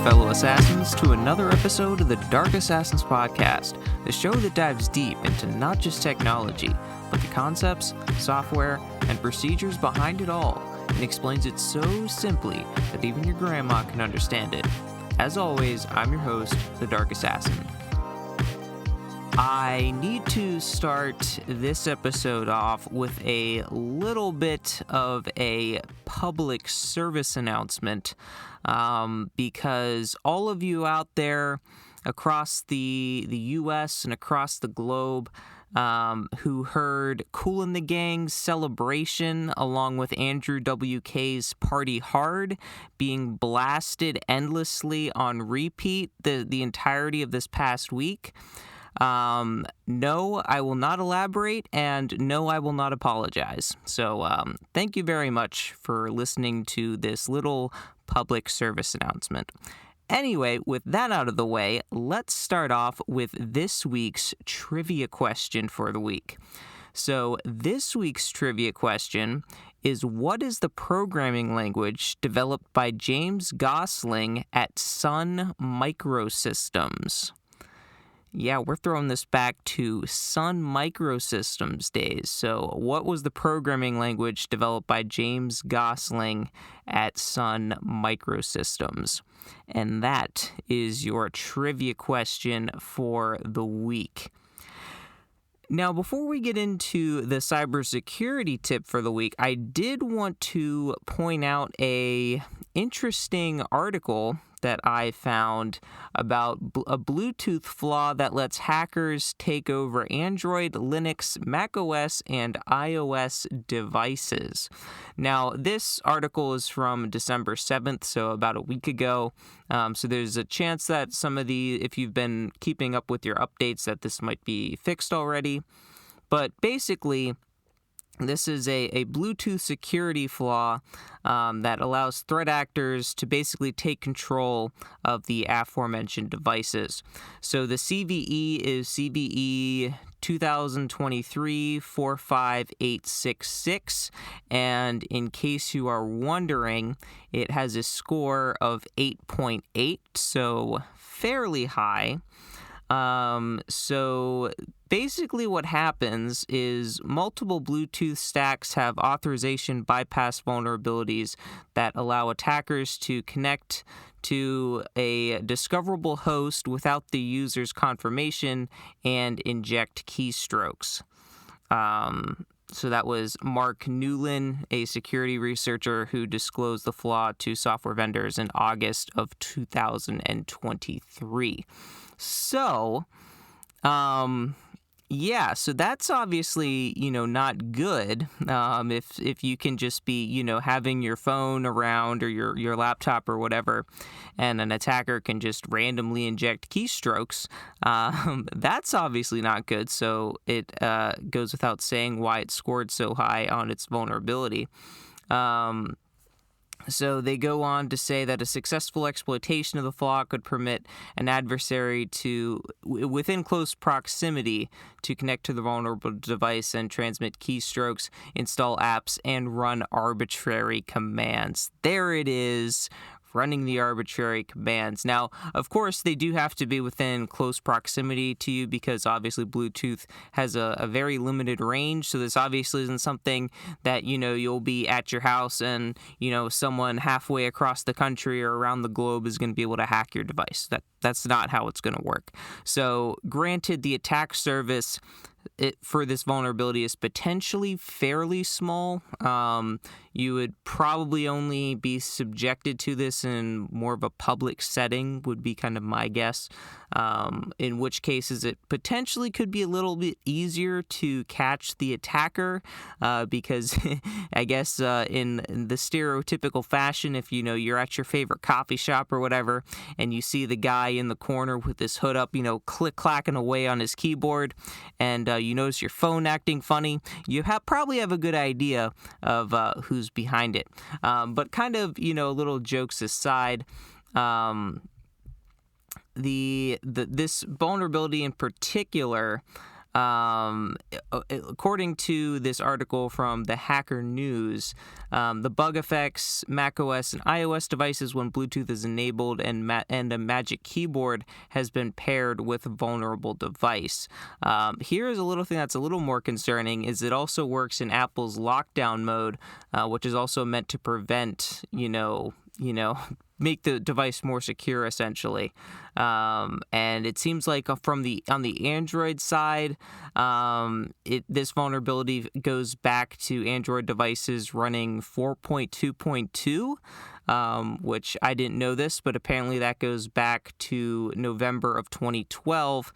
fellow assassins, to another episode of the Dark Assassins Podcast, the show that dives deep into not just technology, but the concepts, software, and procedures behind it all, and explains it so simply that even your grandma can understand it. As always, I'm your host, the Dark Assassin. I need to start this episode off with a little bit of a public service announcement because all of you out there across the U.S. and across the globe who heard Kool and the Gang's Celebration along with Andrew WK's Party Hard being blasted endlessly on repeat the entirety of this past week. No, I will not elaborate, and no, I will not apologize. So, thank you very much for listening to this little public service announcement. Anyway, with that out of the way, let's start off with this week's trivia question for the week. So, this week's trivia question is, what is the programming language developed by James Gosling at Sun Microsystems? Yeah, we're throwing this back to Sun Microsystems days. So, what was the programming language developed by James Gosling at Sun Microsystems? And that is your trivia question for the week. Now, before we get into the cybersecurity tip for the week, I did want to point out a interesting article that I found about a Bluetooth flaw that lets hackers take over Android, Linux, macOS, and iOS devices. Now, this article is from December 7th, so about a week ago. So there's a chance that if you've been keeping up with your updates, that this might be fixed already. But basically, this is a Bluetooth security flaw that allows threat actors to basically take control of the aforementioned devices. So the CVE is CVE 2023-45866, and in case you are wondering, it has a score of 8.8, so fairly high. So basically what happens is multiple Bluetooth stacks have authorization bypass vulnerabilities that allow attackers to connect to a discoverable host without the user's confirmation and inject keystrokes. So that was Mark Newlin, a security researcher who disclosed the flaw to software vendors in August of 2023. So, so that's obviously, not good. If you can just be, having your phone around or your laptop or whatever, and an attacker can just randomly inject keystrokes, that's obviously not good. So it goes without saying why it scored so high on its vulnerability. So they go on to say that a successful exploitation of the flaw could permit an adversary to, within close proximity, to connect to the vulnerable device and transmit keystrokes, install apps, and run arbitrary commands. There it is. Running the arbitrary commands. Now, of course, they do have to be within close proximity to you because obviously Bluetooth has a very limited range. So this obviously isn't something that, you'll be at your house and, someone halfway across the country or around the globe is going to be able to hack your device. That's not how it's going to work. So granted, the attack surface for this vulnerability is potentially fairly small. You would probably only be subjected to this in more of a public setting, would be kind of my guess. In which cases it potentially could be a little bit easier to catch the attacker because I guess in the stereotypical fashion, if you're at your favorite coffee shop or whatever and you see the guy in the corner with his hood up, click-clacking away on his keyboard, and you notice your phone acting funny, you probably have a good idea of who's behind it. But kind of, little jokes aside, this vulnerability in particular According to this article from the Hacker News, the bug affects macOS and iOS devices when Bluetooth is enabled and a Magic Keyboard has been paired with a vulnerable device. Here's a little thing that's a little more concerning: is it also works in Apple's lockdown mode, which is also meant to prevent, make the device more secure, essentially. And it seems like on the Android side, this vulnerability goes back to Android devices running 4.2.2. Which I didn't know this, but apparently that goes back to November of 2012.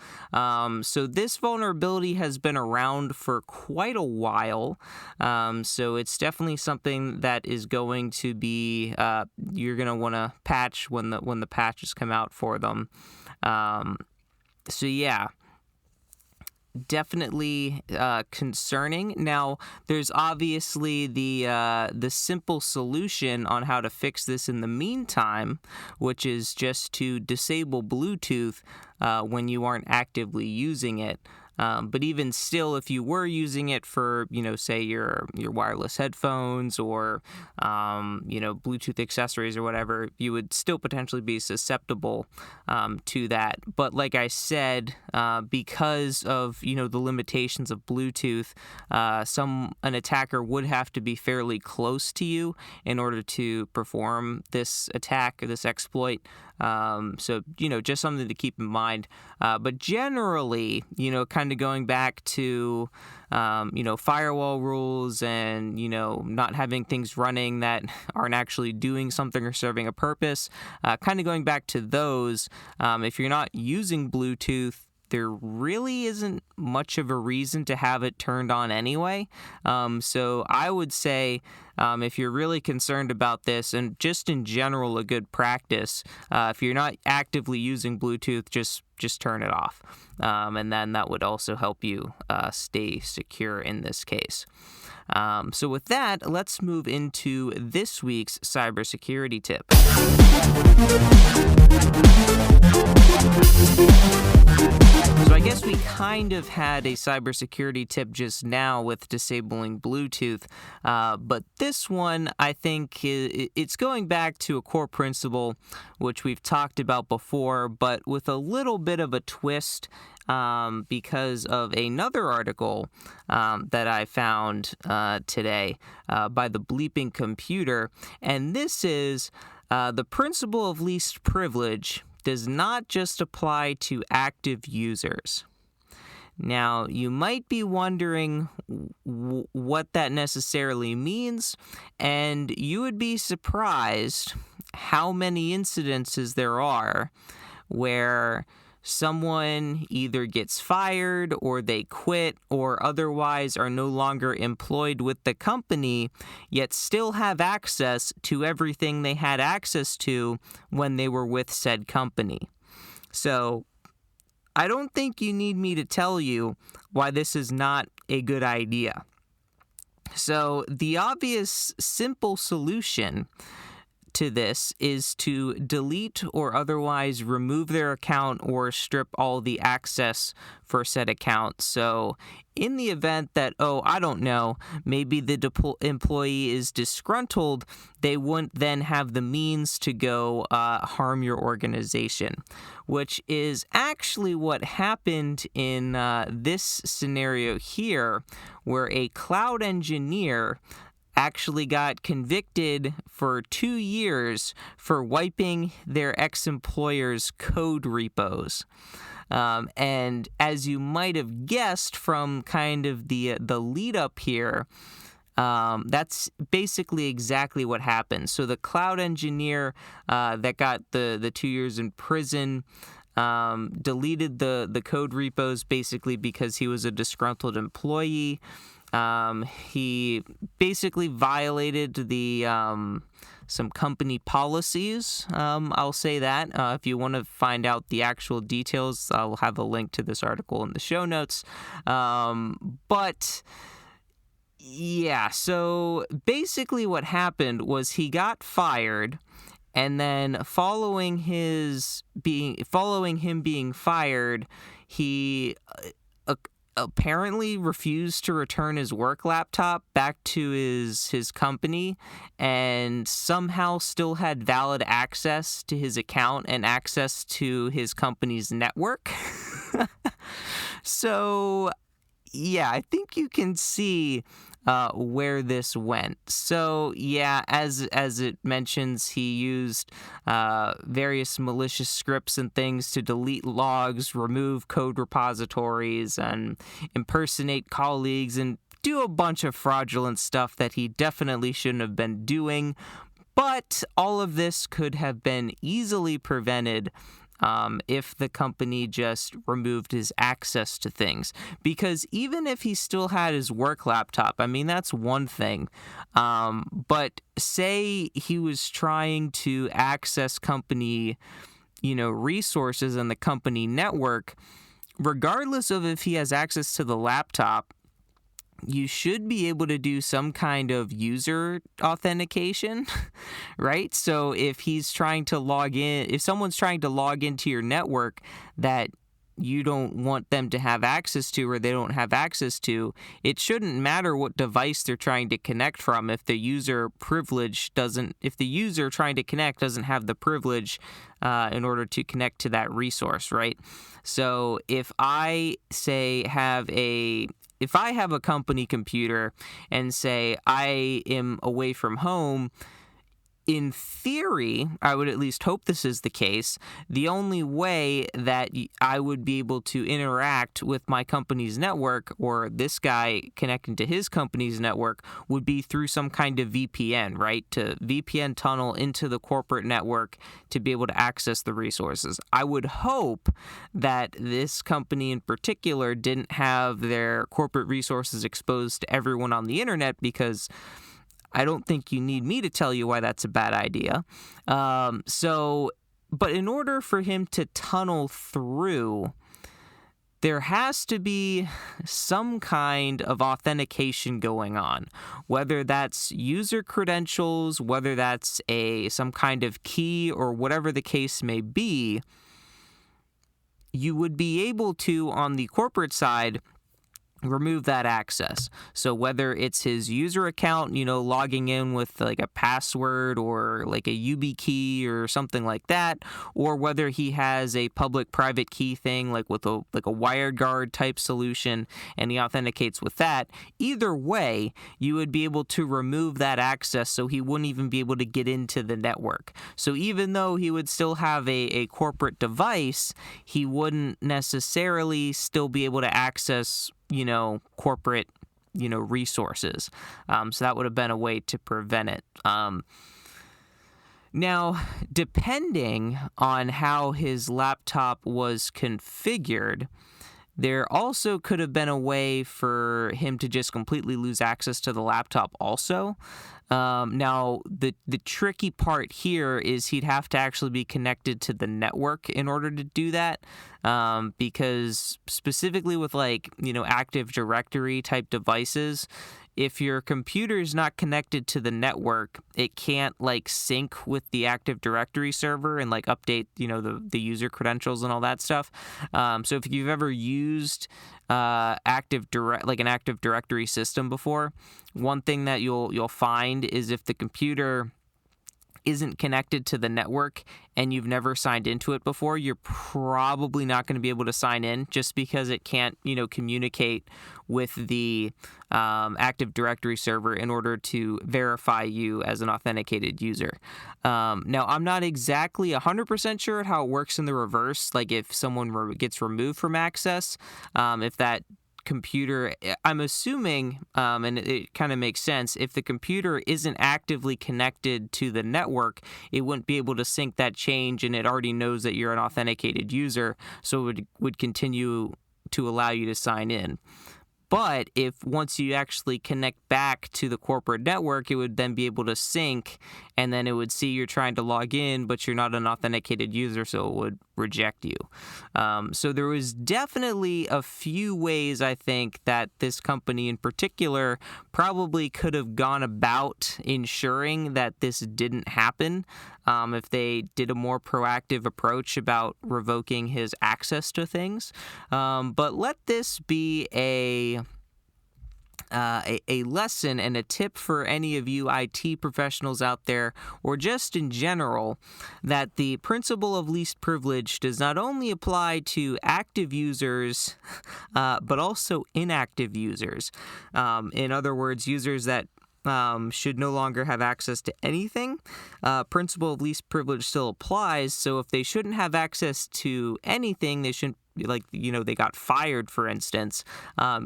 So this vulnerability has been around for quite a while. So it's definitely something that is going to be, you're going to want to patch when the patches come out for them. So yeah. Definitely concerning. Now, there's obviously the simple solution on how to fix this in the meantime, which is just to disable Bluetooth when you aren't actively using it. But even still, if you were using it for, say your wireless headphones or, Bluetooth accessories or whatever, you would still potentially be susceptible to that. But like I said, because of, the limitations of Bluetooth, an attacker would have to be fairly close to you in order to perform this attack or this exploit. So, just something to keep in mind. But generally, kind of going back to, firewall rules and, not having things running that aren't actually doing something or serving a purpose, kind of going back to those, if you're not using Bluetooth, there really isn't much of a reason to have it turned on anyway. So I would say if you're really concerned about this, and just in general a good practice, if you're not actively using Bluetooth, just turn it off. And then that would also help you stay secure in this case. So with that, let's move into this week's cybersecurity tip. So I guess we kind of had a cybersecurity tip just now with disabling Bluetooth, but this one, I think, it's going back to a core principle which we've talked about before, but with a little bit of a twist because of another article that I found today by the Bleeping Computer, and this is the principle of least privilege does not just apply to active users. Now, you might be wondering what that necessarily means, and you would be surprised how many incidences there are where someone either gets fired or they quit or otherwise are no longer employed with the company, yet still have access to everything they had access to when they were with said company. So I don't think you need me to tell you why this is not a good idea. So the obvious simple solution to this is to delete or otherwise remove their account or strip all the access for said account. So in the event that, I don't know, maybe the employee is disgruntled, they wouldn't then have the means to go harm your organization, which is actually what happened in this scenario here, where a cloud engineer actually got convicted for 2 years for wiping their ex-employer's code repos. And as you might have guessed from kind of the lead up here, that's basically exactly what happened. So the cloud engineer that got the 2 years in prison deleted the code repos basically because he was a disgruntled employee. He basically violated the some company policies. I'll say that. If you want to find out the actual details, I'll have a link to this article in the show notes. But yeah, so basically what happened was he got fired, and then following him being fired, he apparently refused to return his work laptop back to his company, and somehow still had valid access to his account and access to his company's network. So yeah, I think you can see where this went. So yeah, as it mentions, he used various malicious scripts and things to delete logs, remove code repositories, and impersonate colleagues, and do a bunch of fraudulent stuff that he definitely shouldn't have been doing. But all of this could have been easily prevented if the company just removed his access to things. Because even if he still had his work laptop, I mean, that's one thing. But say he was trying to access company, resources in the company network, regardless of if he has access to the laptop, you should be able to do some kind of user authentication, right? So if he's trying to log in, if someone's trying to log into your network that you don't want them to have access to, or they don't have access to, it shouldn't matter what device they're trying to connect from if the user trying to connect doesn't have the privilege in order to connect to that resource, right? So if I have a company computer and say I am away from home, in theory, I would at least hope this is the case, the only way that I would be able to interact with my company's network, or this guy connecting to his company's network, would be through some kind of VPN, right? To VPN tunnel into the corporate network to be able to access the resources. I would hope that this company in particular didn't have their corporate resources exposed to everyone on the internet, because I don't think you need me to tell you why that's a bad idea. But in order for him to tunnel through, there has to be some kind of authentication going on, whether that's user credentials, whether that's some kind of key, or whatever the case may be. You would be able to, on the corporate side, remove that access. So whether it's his user account, logging in with like a password or like a YubiKey or something like that, or whether he has a public-private key thing like with a WireGuard type solution and he authenticates with that, either way, you would be able to remove that access so he wouldn't even be able to get into the network. So even though he would still have a corporate device, he wouldn't necessarily still be able to access corporate, resources. So that would have been a way to prevent it. Now, depending on how his laptop was configured, there also could have been a way for him to just completely lose access to the laptop also. Now, the tricky part here is he'd have to actually be connected to the network in order to do that, because specifically with Active Directory type devices, if your computer is not connected to the network, it can't sync with the Active Directory server and update the user credentials and all that stuff. So if you've ever used an Active Directory system before, one thing that you'll find is if the computer isn't connected to the network and you've never signed into it before, you're probably not going to be able to sign in, just because it can't, communicate with the Active Directory server in order to verify you as an authenticated user. Now, I'm not exactly 100% sure how it works in the reverse, if someone gets removed from access, if that computer, I'm assuming, and it kind of makes sense, if the computer isn't actively connected to the network, it wouldn't be able to sync that change, and it already knows that you're an authenticated user, so it would continue to allow you to sign in. But if once you actually connect back to the corporate network, it would then be able to sync and then it would see you're trying to log in, but you're not an authenticated user, so it would reject you. So there was definitely a few ways, I think, that this company in particular probably could have gone about ensuring that this didn't happen, if they did a more proactive approach about revoking his access to things. But let this be a lesson and a tip for any of you IT professionals out there, or just in general, that the principle of least privilege does not only apply to active users, but also inactive users. In other words, users that should no longer have access to anything. Principle of least privilege still applies, so if they shouldn't have access to anything, they shouldn't, they got fired, for instance,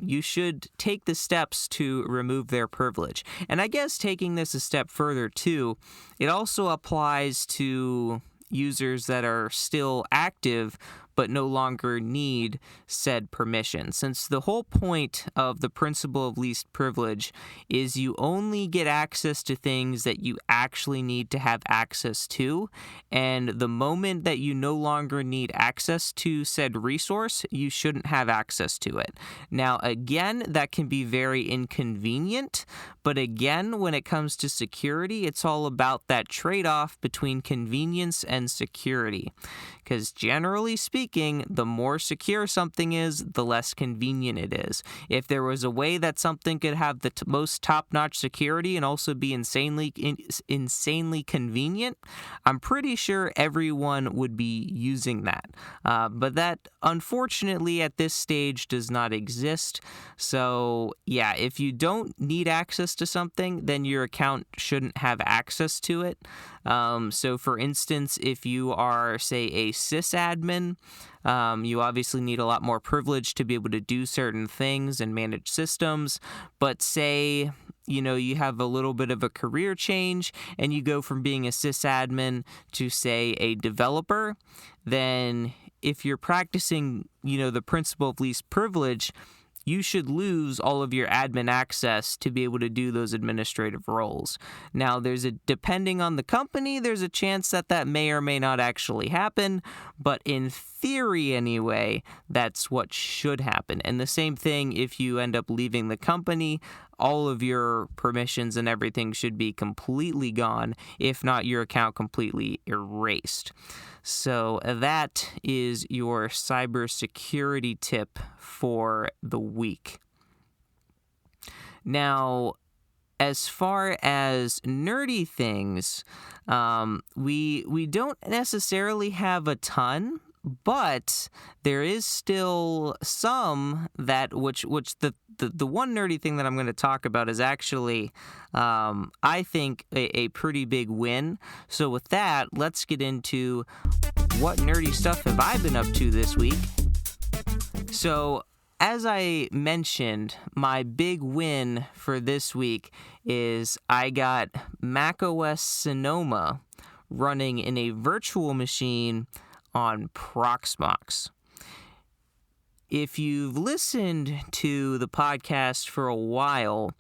you should take the steps to remove their privilege. And I guess taking this a step further, too, it also applies to users that are still active but no longer need said permission. Since the whole point of the principle of least privilege is you only get access to things that you actually need to have access to, and the moment that you no longer need access to said resource, you shouldn't have access to it. Now, again, that can be very inconvenient, but again, when it comes to security, it's all about that trade-off between convenience and security. Because generally speaking, the more secure something is, the less convenient it is. If there was a way that something could have the most top-notch security and also be insanely convenient, I'm pretty sure everyone would be using that. But that, unfortunately, at this stage does not exist. So, yeah, if you don't need access to something, then your account shouldn't have access to it. So, for instance, if you are, say, a sysadmin, you obviously need a lot more privilege to be able to do certain things and manage systems. But say, you have a little bit of a career change and you go from being a sysadmin to, say, a developer, then if you're practicing, the principle of least privilege, you should lose all of your admin access to be able to do those administrative roles. Now, depending on the company, there's a chance that may or may not actually happen, but in theory anyway, that's what should happen. And the same thing if you end up leaving the company, all of your permissions and everything should be completely gone, if not your account completely erased. So that is your cybersecurity tip for the week. Now, as far as nerdy things, we don't necessarily have a ton, but there is still some that which the one nerdy thing that I'm going to talk about is actually, I think, a pretty big win. So with that, let's get into what nerdy stuff have I been up to this week. So, as I mentioned, my big win for this week is I got macOS Sonoma running in a virtual machine on Proxmox. If you've listened to the podcast for a while,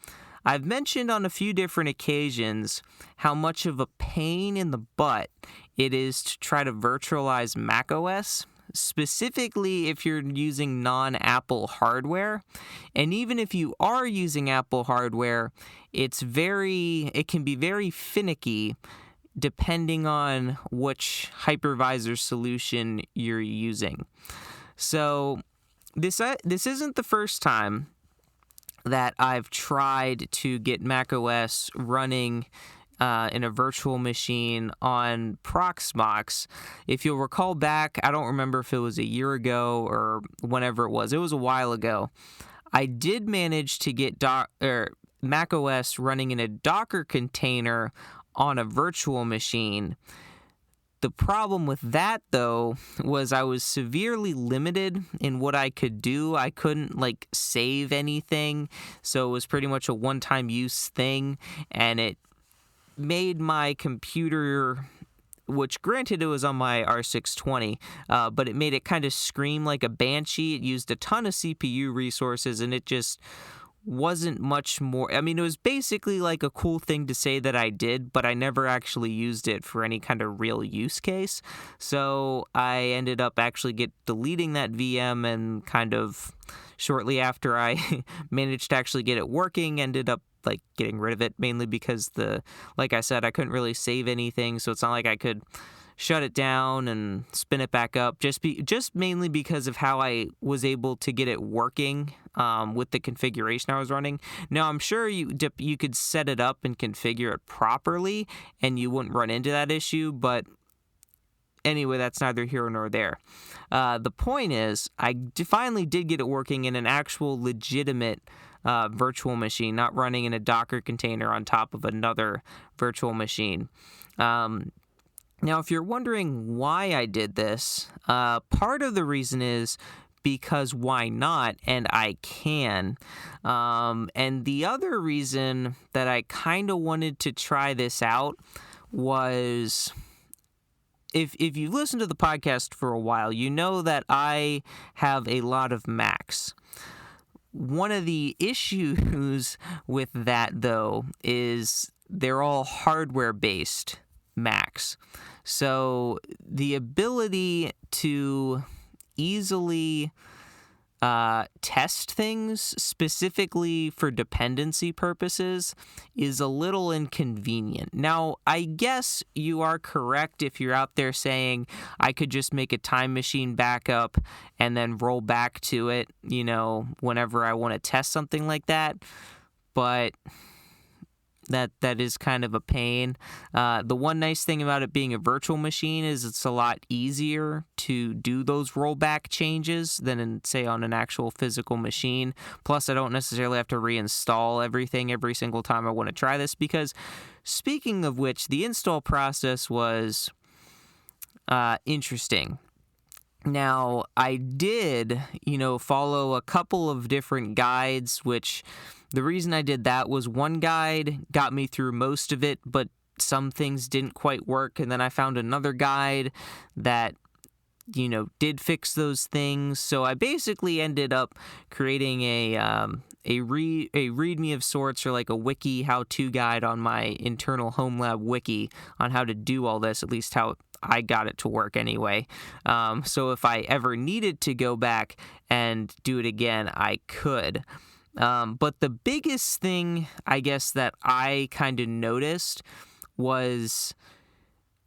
I've mentioned on a few different occasions how much of a pain in the butt it is to try to virtualize macOS, specifically if you're using non-Apple hardware. And even if you are using Apple hardware, it can be very finicky depending on which hypervisor solution you're using. So this isn't the first time that I've tried to get macOS running in a virtual machine on Proxmox. If you'll recall back, I don't remember if it was a year ago or whenever it was a while ago, I did manage to get macOS running in a Docker container on a virtual machine. The problem with that, though, was I was severely limited in what I could do. I couldn't, save anything, so it was pretty much a one-time use thing, and it made my computer, which granted it was on my R620, but it made it kind of scream like a banshee. It used a ton of CPU resources, and it just wasn't much more. I mean, it was basically like a cool thing to say that I did, but I never actually used it for any kind of real use case. So I ended up actually deleting that VM, and kind of shortly after I managed to actually get it working, ended up like getting rid of it, mainly because like I said, I couldn't really save anything. So it's not like I could shut it down and spin it back up, just mainly because of how I was able to get it working with the configuration I was running. Now, I'm sure you could set it up and configure it properly and you wouldn't run into that issue, but anyway, that's neither here nor there. The point is, I finally did get it working in an actual legitimate virtual machine, not running in a Docker container on top of another virtual machine. Now, if you're wondering why I did this, part of the reason is because why not, and I can. And the other reason that I kind of wanted to try this out was, if you've listened to the podcast for a while, you know that I have a lot of Macs. One of the issues with that, though, is they're all hardware-based Macs. So the ability to easily test things specifically for dependency purposes is a little inconvenient. Now, I guess you are correct if you're out there saying I could just make a time machine backup and then roll back to it, whenever I want to test something like that. But that is kind of a pain. The one nice thing about it being a virtual machine is it's a lot easier to do those rollback changes than say on an actual physical machine. Plus, I don't necessarily have to reinstall everything every single time I want to try this, because speaking of which, the install process was interesting. Now, I did, follow a couple of different guides, which the reason I did that was one guide got me through most of it, but some things didn't quite work. And then I found another guide that, did fix those things. So I basically ended up creating a README of sorts, or like a wiki how-to guide on my internal home lab wiki on how to do all this, at least how I got it to work anyway. So if I ever needed to go back and do it again, I could. But the biggest thing, I guess, that I kind of noticed was,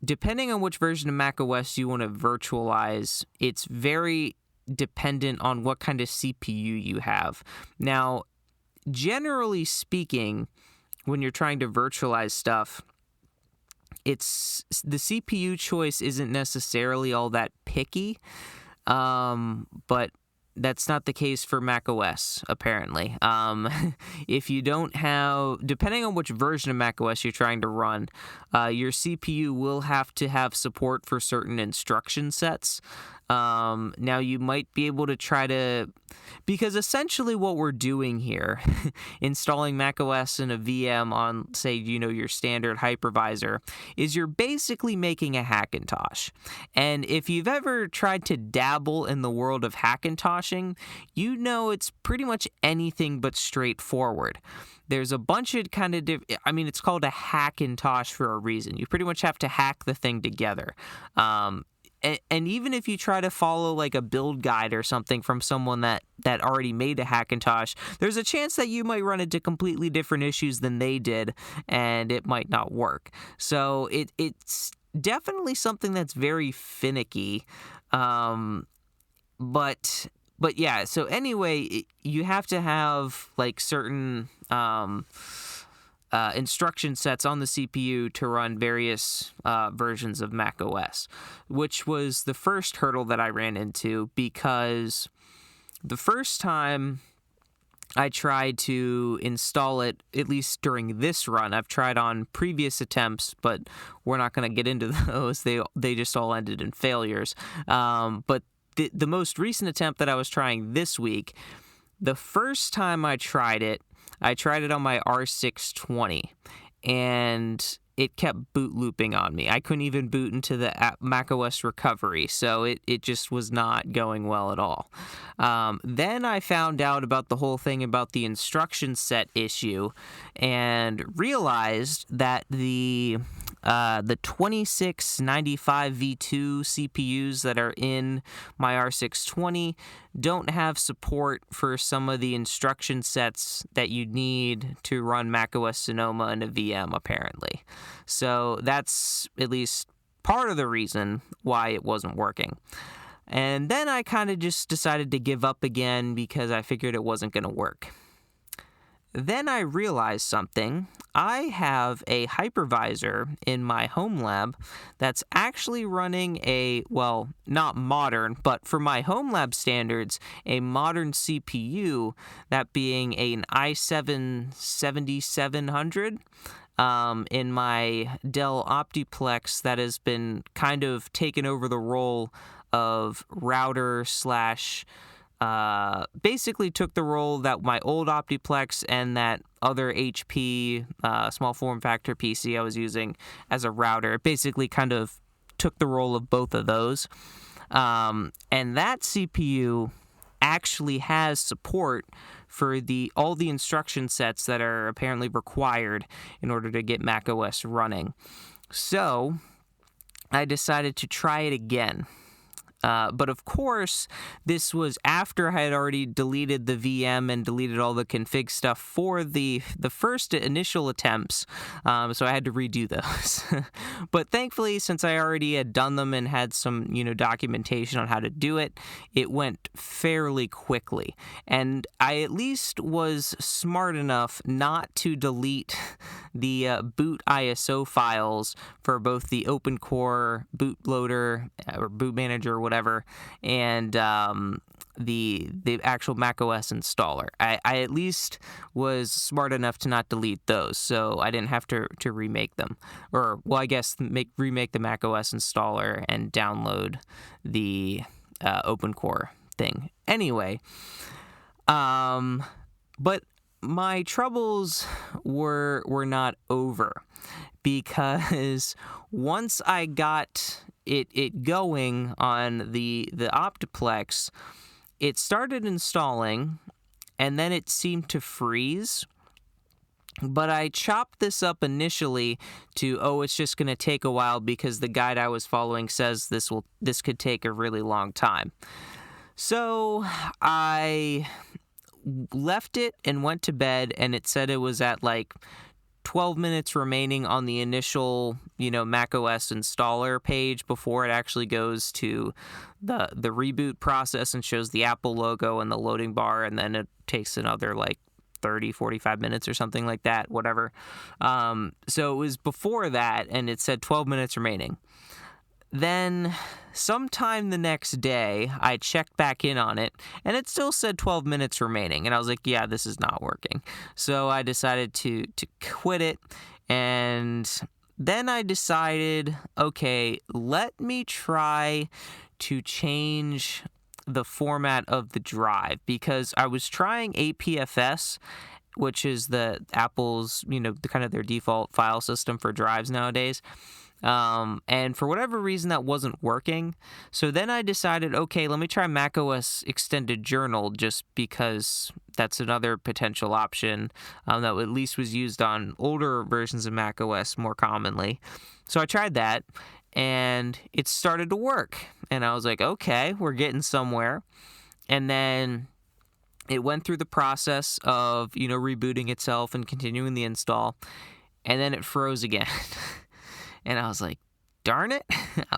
depending on which version of macOS you want to virtualize, it's very dependent on what kind of CPU you have. Now, generally speaking, when you're trying to virtualize stuff, it's the CPU choice isn't necessarily all that picky, but that's not the case for macOS, apparently. If you don't have, depending on which version of macOS you're trying to run, your CPU will have to have support for certain instruction sets. Now, you might be able to try to, because essentially what we're doing here, installing macOS in a VM on, say, your standard hypervisor, is you're basically making a Hackintosh. And if you've ever tried to dabble in the world of Hackintoshing, it's pretty much anything but straightforward. There's a bunch of kind of it's called a Hackintosh for a reason. You pretty much have to hack the thing together. And even if you try to follow like a build guide or something from someone that already made a Hackintosh, there's a chance that you might run into completely different issues than they did, and it might not work. So it's definitely something that's very finicky. But yeah, so anyway, you have to have like certain instruction sets on the CPU to run various versions of macOS, which was the first hurdle that I ran into, because the first time I tried to install it, at least during this run, I've tried on previous attempts, but we're not going to get into those. They just all ended in failures. But the most recent attempt that I was trying this week, the first time I tried it on my R620, and it kept boot looping on me. I couldn't even boot into the macOS recovery, so it just was not going well at all. Then I found out about the whole thing about the instruction set issue and realized that the 2695 V2 CPUs that are in my R620 don't have support for some of the instruction sets that you need to run macOS Sonoma in a VM, apparently. So that's at least part of the reason why it wasn't working. And then I kind of just decided to give up again because I figured it wasn't going to work. Then I realized something. I have a hypervisor in my home lab that's actually running a, well, not modern, but for my home lab standards, a modern CPU, that being an i7 7700 in my Dell Optiplex that has been kind of taken over the role of router slash basically took the role that my old Optiplex and that other HP small form factor PC I was using as a router. It basically kind of took the role of both of those. And that CPU actually has support for all the instruction sets that are apparently required in order to get macOS running. So I decided to try it again. But of course, this was after I had already deleted the VM and deleted all the config stuff for the first initial attempts, so I had to redo those. But thankfully, since I already had done them and had some documentation on how to do it, it went fairly quickly. And I at least was smart enough not to delete the boot ISO files for both the OpenCore bootloader or boot manager or whatever, and the actual macOS installer. I at least was smart enough to not delete those, so I didn't have to remake them. Or, well, I guess remake the macOS installer and download the OpenCore thing. Anyway, but my troubles were not over, because once I got it going on the Optiplex, it started installing, and then it seemed to freeze. But I chopped this up initially to, it's just going to take a while because the guide I was following says this could take a really long time. So I left it and went to bed, and it said it was at like 12 minutes remaining on the initial, macOS installer page before it actually goes to the reboot process and shows the Apple logo and the loading bar, and then it takes another like 30, 45 minutes or something like that, whatever. So it was before that, and it said 12 minutes remaining. Then sometime the next day, I checked back in on it, and it still said 12 minutes remaining. And I was like, yeah, this is not working. So I decided to quit it. And then I decided, okay, let me try to change the format of the drive, because I was trying APFS, which is the Apple's, kind of their default file system for drives nowadays. And for whatever reason, that wasn't working. So then I decided, okay, let me try macOS Extended Journal, just because that's another potential option that at least was used on older versions of macOS more commonly. So I tried that, and it started to work. And I was like, okay, we're getting somewhere. And then it went through the process of, rebooting itself and continuing the install. And then it froze again. And I was like, darn it,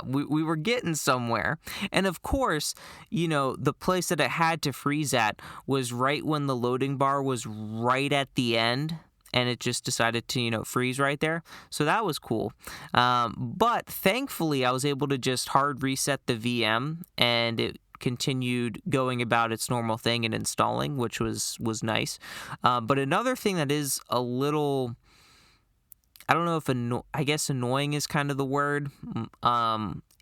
we were getting somewhere. And of course, the place that it had to freeze at was right when the loading bar was right at the end, and it just decided to, freeze right there. So that was cool. But thankfully, I was able to just hard reset the VM, and it continued going about its normal thing and installing, which was nice. But another thing that is a little, I don't know if I guess annoying is kind of the word,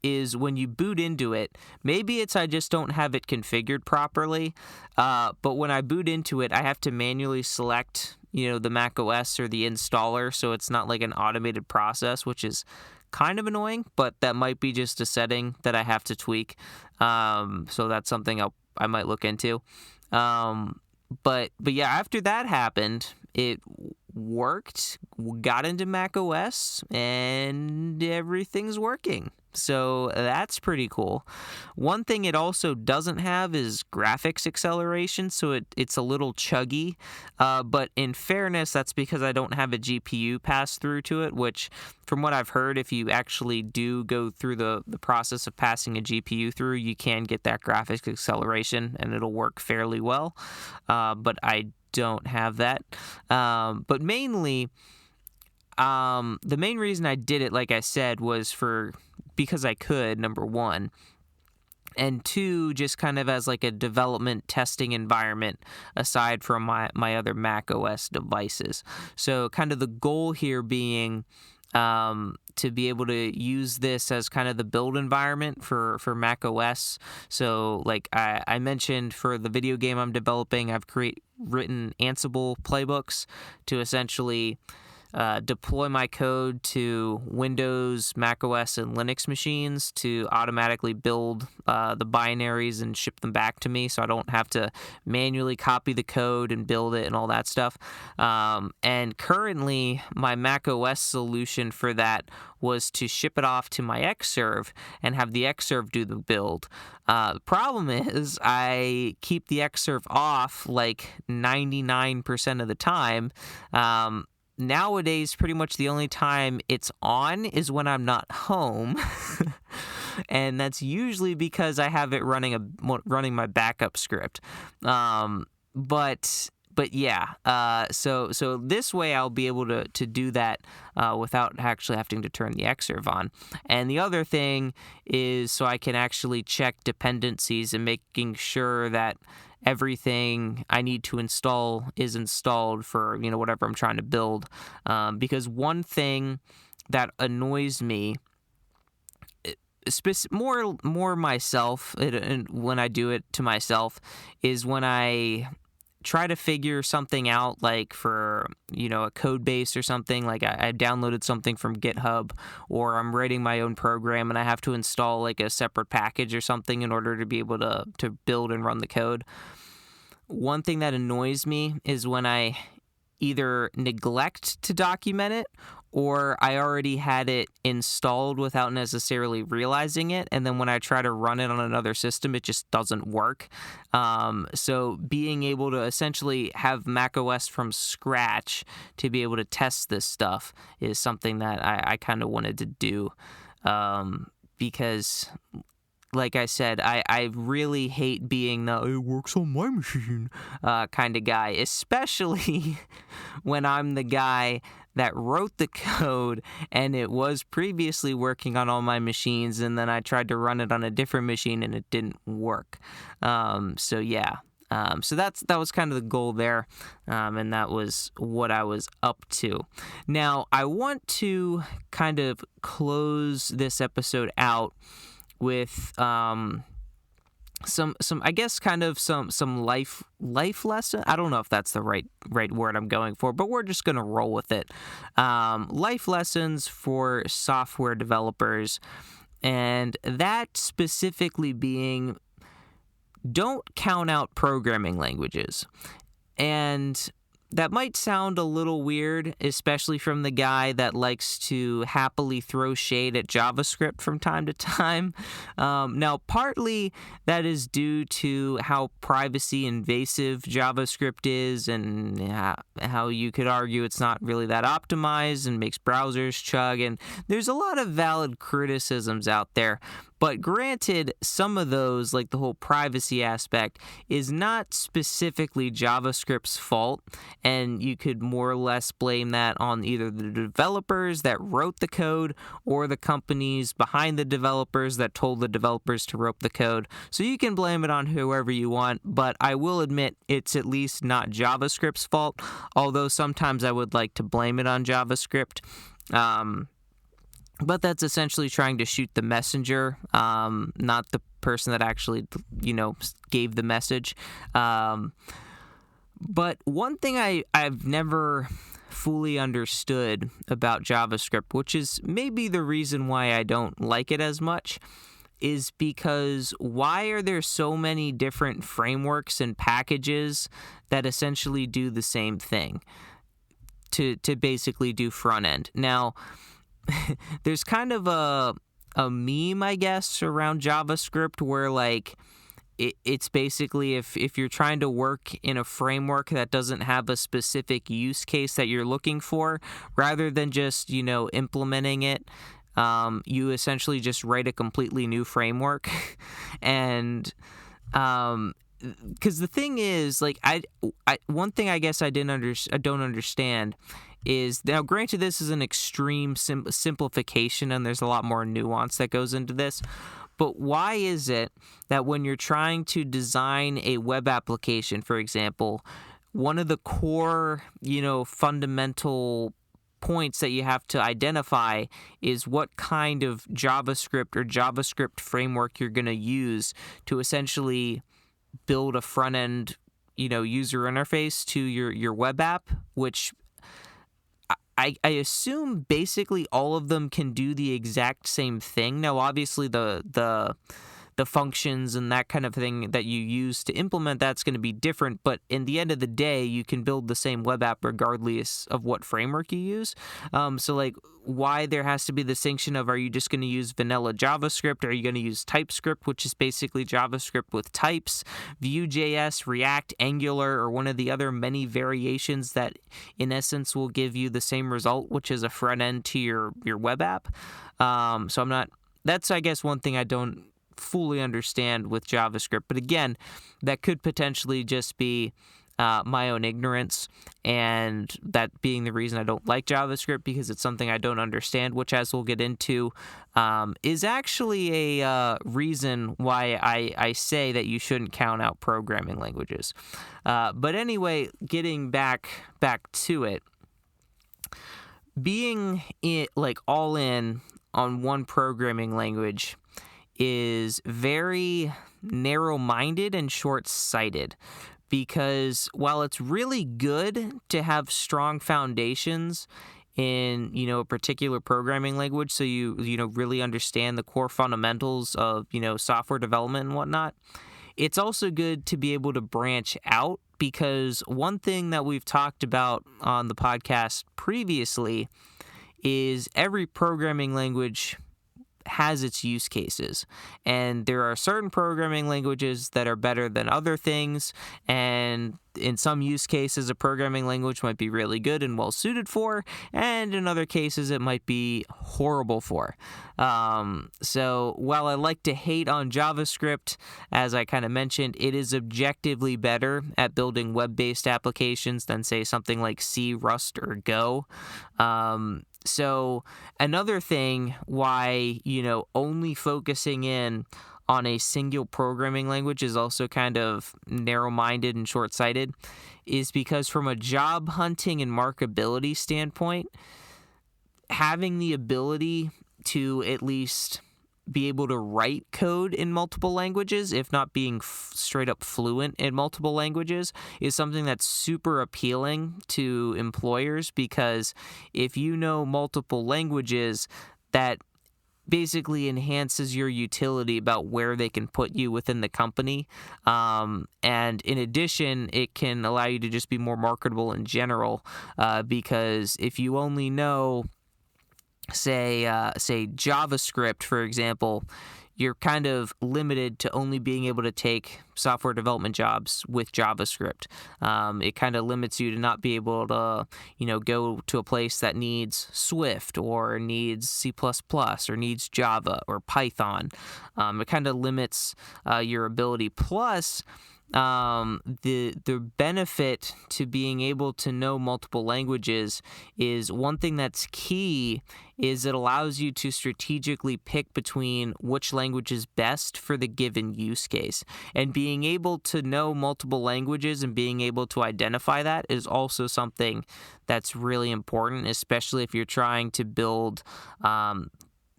is when you boot into it, maybe it's I just don't have it configured properly, but when I boot into it, I have to manually select, the macOS or the installer, so it's not like an automated process, which is kind of annoying, but that might be just a setting that I have to tweak. So that's something I might look into. But yeah, after that happened, it worked, got into macOS, and everything's working. So that's pretty cool. One thing it also doesn't have is graphics acceleration, so it's a little chuggy. But in fairness, that's because I don't have a GPU pass through to it, which from what I've heard, if you actually do go through the process of passing a GPU through, you can get that graphics acceleration and it'll work fairly well. But I don't have that. But mainly, the main reason I did it, like I said, was because I could, number one, and two, just kind of as like a development testing environment aside from my other Mac OS devices. So kind of the goal here being to be able to use this as kind of the build environment for Mac OS. So like I mentioned, for the video game I'm developing, I've written Ansible playbooks to essentially deploy my code to Windows, macOS, and Linux machines to automatically build the binaries and ship them back to me, so I don't have to manually copy the code and build it and all that stuff. And currently, my macOS solution for that was to ship it off to my Xserve and have the Xserve do the build. The problem is I keep the Xserve off like 99% of the time. Nowadays, pretty much the only time it's on is when I'm not home, and that's usually because I have it running my backup script. But yeah, so this way I'll be able to do that without actually having to turn the Xserve on. And the other thing is so I can actually check dependencies and making sure that everything I need to install is installed for whatever I'm trying to build. Because one thing that annoys me, more myself, and when I do it to myself, is when I try to figure something out, like for a code base or something. Like I downloaded something from GitHub, or I'm writing my own program and I have to install like a separate package or something in order to be able to build and run the code. One thing that annoys me is when I either neglect to document it, or I already had it installed without necessarily realizing it, and then when I try to run it on another system, it just doesn't work. So being able to essentially have macOS from scratch to be able to test this stuff is something that I kind of wanted to do, because like I said, I really hate being the "it works on my machine" kind of guy, especially when I'm the guy that wrote the code and it was previously working on all my machines, and then I tried to run it on a different machine and it didn't work. So yeah. So that was kind of the goal there, and that was what I was up to. Now, I want to kind of close this episode out with some I guess kind of some life lesson. I don't know if that's the right word I'm going for, but we're just gonna roll with it. Life lessons for software developers, and that specifically being, don't count out programming languages. And that might sound a little weird, especially from the guy that likes to happily throw shade at JavaScript from time to time. Now, partly that is due to how privacy invasive JavaScript is, and how you could argue it's not really that optimized and makes browsers chug, and there's a lot of valid criticisms out there. But granted, some of those, like the whole privacy aspect, is not specifically JavaScript's fault, and you could more or less blame that on either the developers that wrote the code or the companies behind the developers that told the developers to write the code. So you can blame it on whoever you want, but I will admit it's at least not JavaScript's fault, although sometimes I would like to blame it on JavaScript. But that's essentially trying to shoot the messenger, not the person that actually, gave the message. But one thing I've never fully understood about JavaScript, which is maybe the reason why I don't like it as much, is because why are there so many different frameworks and packages that essentially do the same thing to basically do front end? Now, there's kind of a meme, I guess, around JavaScript where like it's basically if you're trying to work in a framework that doesn't have a specific use case that you're looking for, rather than just, implementing it, you essentially just write a completely new framework. And because the thing is, like, I one thing I guess I don't understand is, now granted this is an extreme simplification and there's a lot more nuance that goes into this, but why is it that when you're trying to design a web application, for example, one of the core, fundamental points that you have to identify is what kind of JavaScript or JavaScript framework you're going to use to essentially build a front end, user interface to your web app, which I assume basically all of them can do the exact same thing. Now, obviously, the functions and that kind of thing that you use to implement that's going to be different, but in the end of the day, you can build the same web app regardless of what framework you use. So, like, why there has to be the distinction of, are you just going to use vanilla JavaScript? Are you going to use TypeScript, which is basically JavaScript with types, Vue.js, React, Angular, or one of the other many variations that in essence will give you the same result, which is a front end to your web app? That's, I guess, one thing I don't fully understand with JavaScript. But again, that could potentially just be my own ignorance, and that being the reason I don't like JavaScript, because it's something I don't understand, which, as we'll get into, is actually a reason why I say that you shouldn't count out programming languages. But anyway, getting back to it, being all in on one programming language is very narrow-minded and short-sighted, because while it's really good to have strong foundations in, a particular programming language, so you really understand the core fundamentals of, software development and whatnot, it's also good to be able to branch out, because one thing that we've talked about on the podcast previously is every programming language has its use cases, and there are certain programming languages that are better than other things, and in some use cases a programming language might be really good and well suited for, and in other cases it might be horrible for. So while I like to hate on JavaScript, as I kind of mentioned, it is objectively better at building web-based applications than, say, something like C, Rust, or Go. So another thing why, only focusing in on a single programming language is also kind of narrow-minded and short-sighted is because from a job hunting and markability standpoint, having the ability to at least be able to write code in multiple languages, if not being straight up fluent in multiple languages, is something that's super appealing to employers, because if you know multiple languages, that basically enhances your utility about where they can put you within the company. And in addition, it can allow you to just be more marketable in general, because if you only know, say JavaScript, for example, you're kind of limited to only being able to take software development jobs with JavaScript. It kind of limits you to not be able to, go to a place that needs Swift or needs C++ or needs Java or Python. It kind of limits your ability. Plus, the benefit to being able to know multiple languages is one thing that's key is it allows you to strategically pick between which language is best for the given use case. And being able to know multiple languages and being able to identify that is also something that's really important, especially if you're trying to build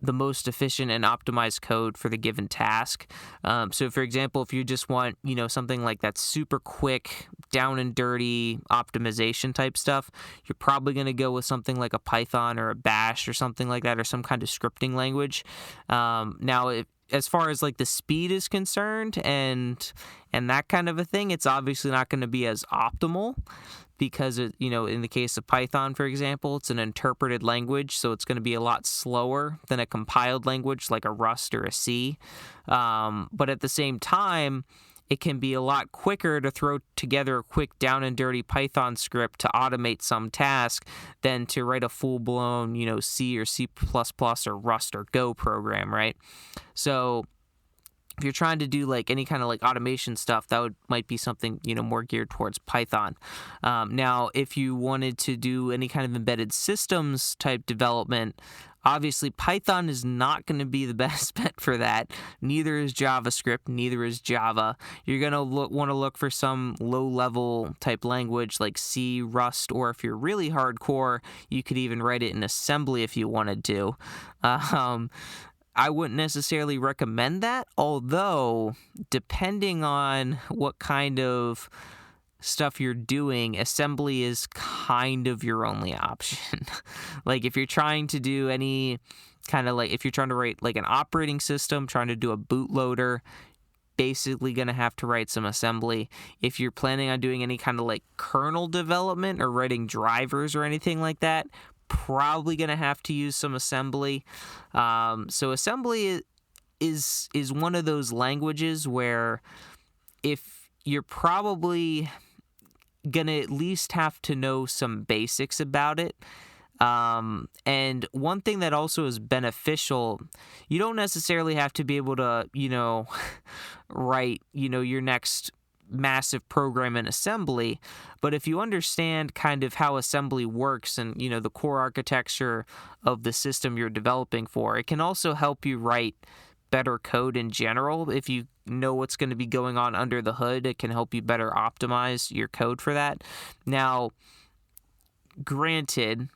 the most efficient and optimized code for the given task. So for example, if you just want, something like that super quick, down and dirty optimization type stuff, you're probably going to go with something like a Python or a Bash or something like that, or some kind of scripting language. Now, as far as like the speed is concerned and that kind of a thing, it's obviously not going to be as optimal, because in the case of Python, for example, it's an interpreted language, so it's going to be a lot slower than a compiled language like a Rust or a C. But at the same time, it can be a lot quicker to throw together a quick down and dirty Python script to automate some task than to write a full-blown, C or C++ or Rust or Go program, right? So if you're trying to do like any kind of like automation stuff, that might be something, more geared towards Python. Now, if you wanted to do any kind of embedded systems type development, obviously Python is not going to be the best bet for that. Neither is JavaScript, neither is Java. You're going to want to look for some low-level type language like C, Rust, or if you're really hardcore, you could even write it in assembly if you wanted to. I wouldn't necessarily recommend that, although depending on what kind of stuff you're doing, assembly is kind of your only option. Like if you're trying to do any kind of like, if you're trying to write like an operating system, trying to do a bootloader, basically going to have to write some assembly. If you're planning on doing any kind of like kernel development or writing drivers or anything like that, probably going to have to use some assembly. So assembly is one of those languages where if you're probably going to at least have to know some basics about it. And one thing that also is beneficial, you don't necessarily have to be able to, write, your next massive program in assembly, but if you understand kind of how assembly works and the core architecture of the system you're developing for, it can also help you write better code in general. If you know what's going to be going on under the hood, it can help you better optimize your code for that. Now, granted,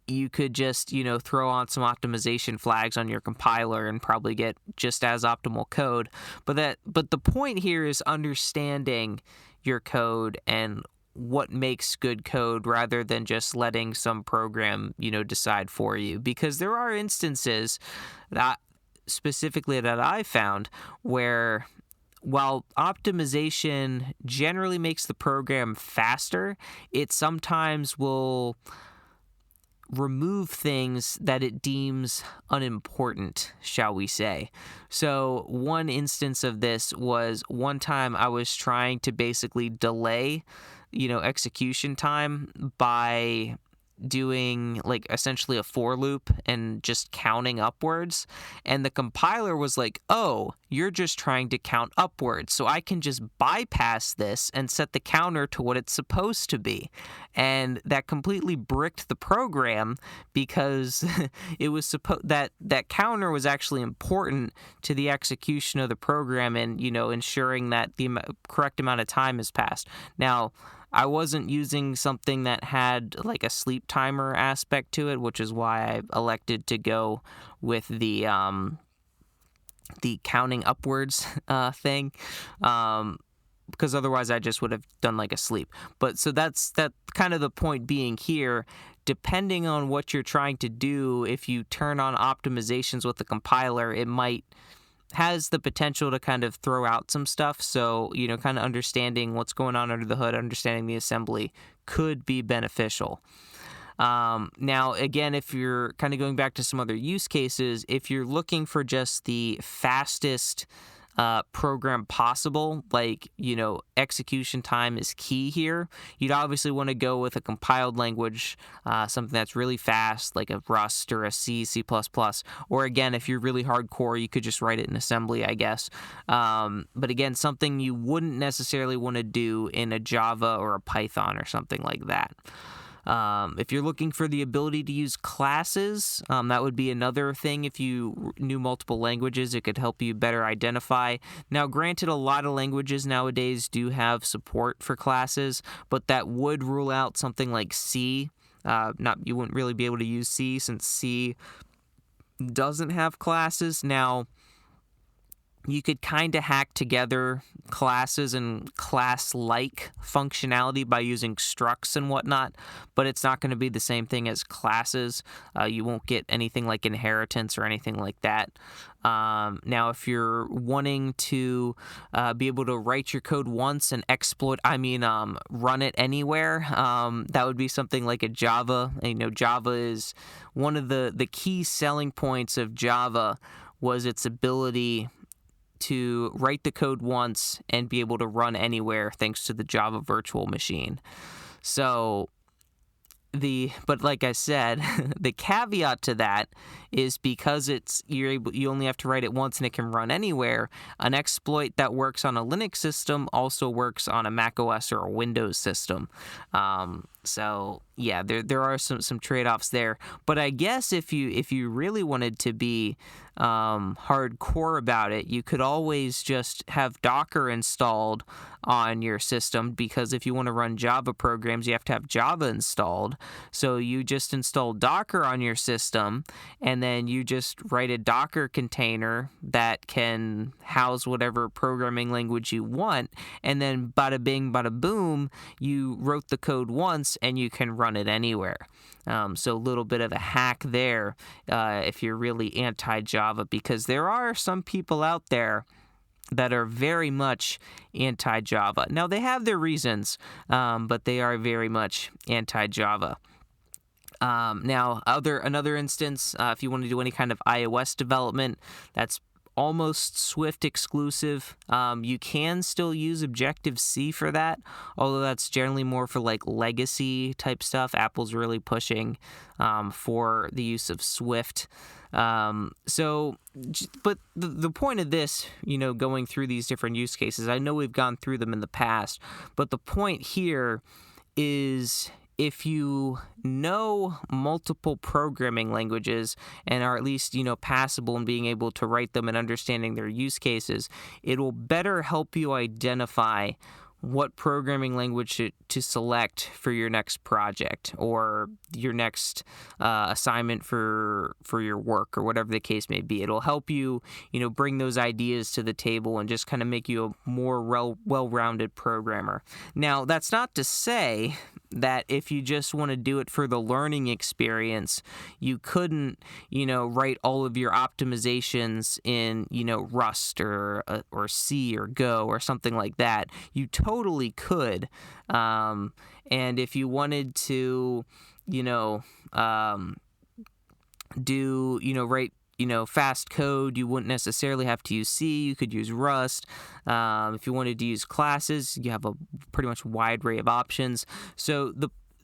you could just, throw on some optimization flags on your compiler and probably get just as optimal code. But the point here is understanding your code and what makes good code rather than just letting some program, decide for you. Because there are instances that specifically that I found where while optimization generally makes the program faster, it sometimes will remove things that it deems unimportant, shall we say. So one instance of this was one time I was trying to basically delay, execution time by doing like essentially a for loop and just counting upwards, and the compiler was like, oh, you're just trying to count upwards, so I can just bypass this and set the counter to what it's supposed to be. And that completely bricked the program, because it was that counter was actually important to the execution of the program and ensuring that the correct amount of time has passed. Now, I wasn't using something that had like a sleep timer aspect to it, which is why I elected to go with the counting upwards thing, because otherwise I just would have done like a sleep. But so that's kind of the point being here. Depending on what you're trying to do, if you turn on optimizations with the compiler, it has the potential to kind of throw out some stuff. So, kind of understanding what's going on under the hood, understanding the assembly could be beneficial. Now, again, if you're kind of going back to some other use cases, if you're looking for just the fastest program possible, like, execution time is key here, you'd obviously want to go with a compiled language, something that's really fast, like a Rust or a C, C++, or again, if you're really hardcore, you could just write it in assembly, I guess. But again, something you wouldn't necessarily want to do in a Java or a Python or something like that. If you're looking for the ability to use classes, that would be another thing. If you knew multiple languages, it could help you better identify. Now, granted, a lot of languages nowadays do have support for classes, but that would rule out something like C. You wouldn't really be able to use C, since C doesn't have classes. Now, you could kind of hack together classes and class-like functionality by using structs and whatnot, but it's not going to be the same thing as classes. You won't get anything like inheritance or anything like that. Now, if you're wanting to be able to write your code once and run it anywhere, that would be something like a Java. Java is one of the key selling points of Java was its ability to write the code once and be able to run anywhere thanks to the Java virtual machine. But like I said, the caveat to that is because you only have to write it once and it can run anywhere. An exploit that works on a Linux system also works on a macOS or a Windows system. There are some trade-offs there. But I guess if you really wanted to be hardcore about it, you could always just have Docker installed on your system, because if you want to run Java programs, you have to have Java installed. So you just install Docker on your system, and then you just write a Docker container that can house whatever programming language you want, and then bada bing, bada boom, you wrote the code once and you can run it anywhere. So a little bit of a hack there if you're really anti-Java, because there are some people out there that are very much anti-Java. Now, they have their reasons, but they are very much anti-Java. Another instance, if you want to do any kind of iOS development, that's almost Swift exclusive. You can still use Objective-C for that, although that's generally more for like legacy type stuff. Apple's really pushing for the use of Swift. But the point of this, going through these different use cases, I know we've gone through them in the past, but the point here is, if you know multiple programming languages and are at least, passable in being able to write them and understanding their use cases, it will better help you identify what programming language to select for your next project or your next assignment for your work, or whatever the case may be. It'll help you, bring those ideas to the table and just kind of make you a more well-rounded programmer. Now, that's not to say that if you just want to do it for the learning experience, you couldn't, write all of your optimizations in, Rust or C or Go or something like that. You totally could. And if you wanted to, write, fast code, you wouldn't necessarily have to use C. You could use Rust. If you wanted to use classes, you have a pretty much wide array of options. So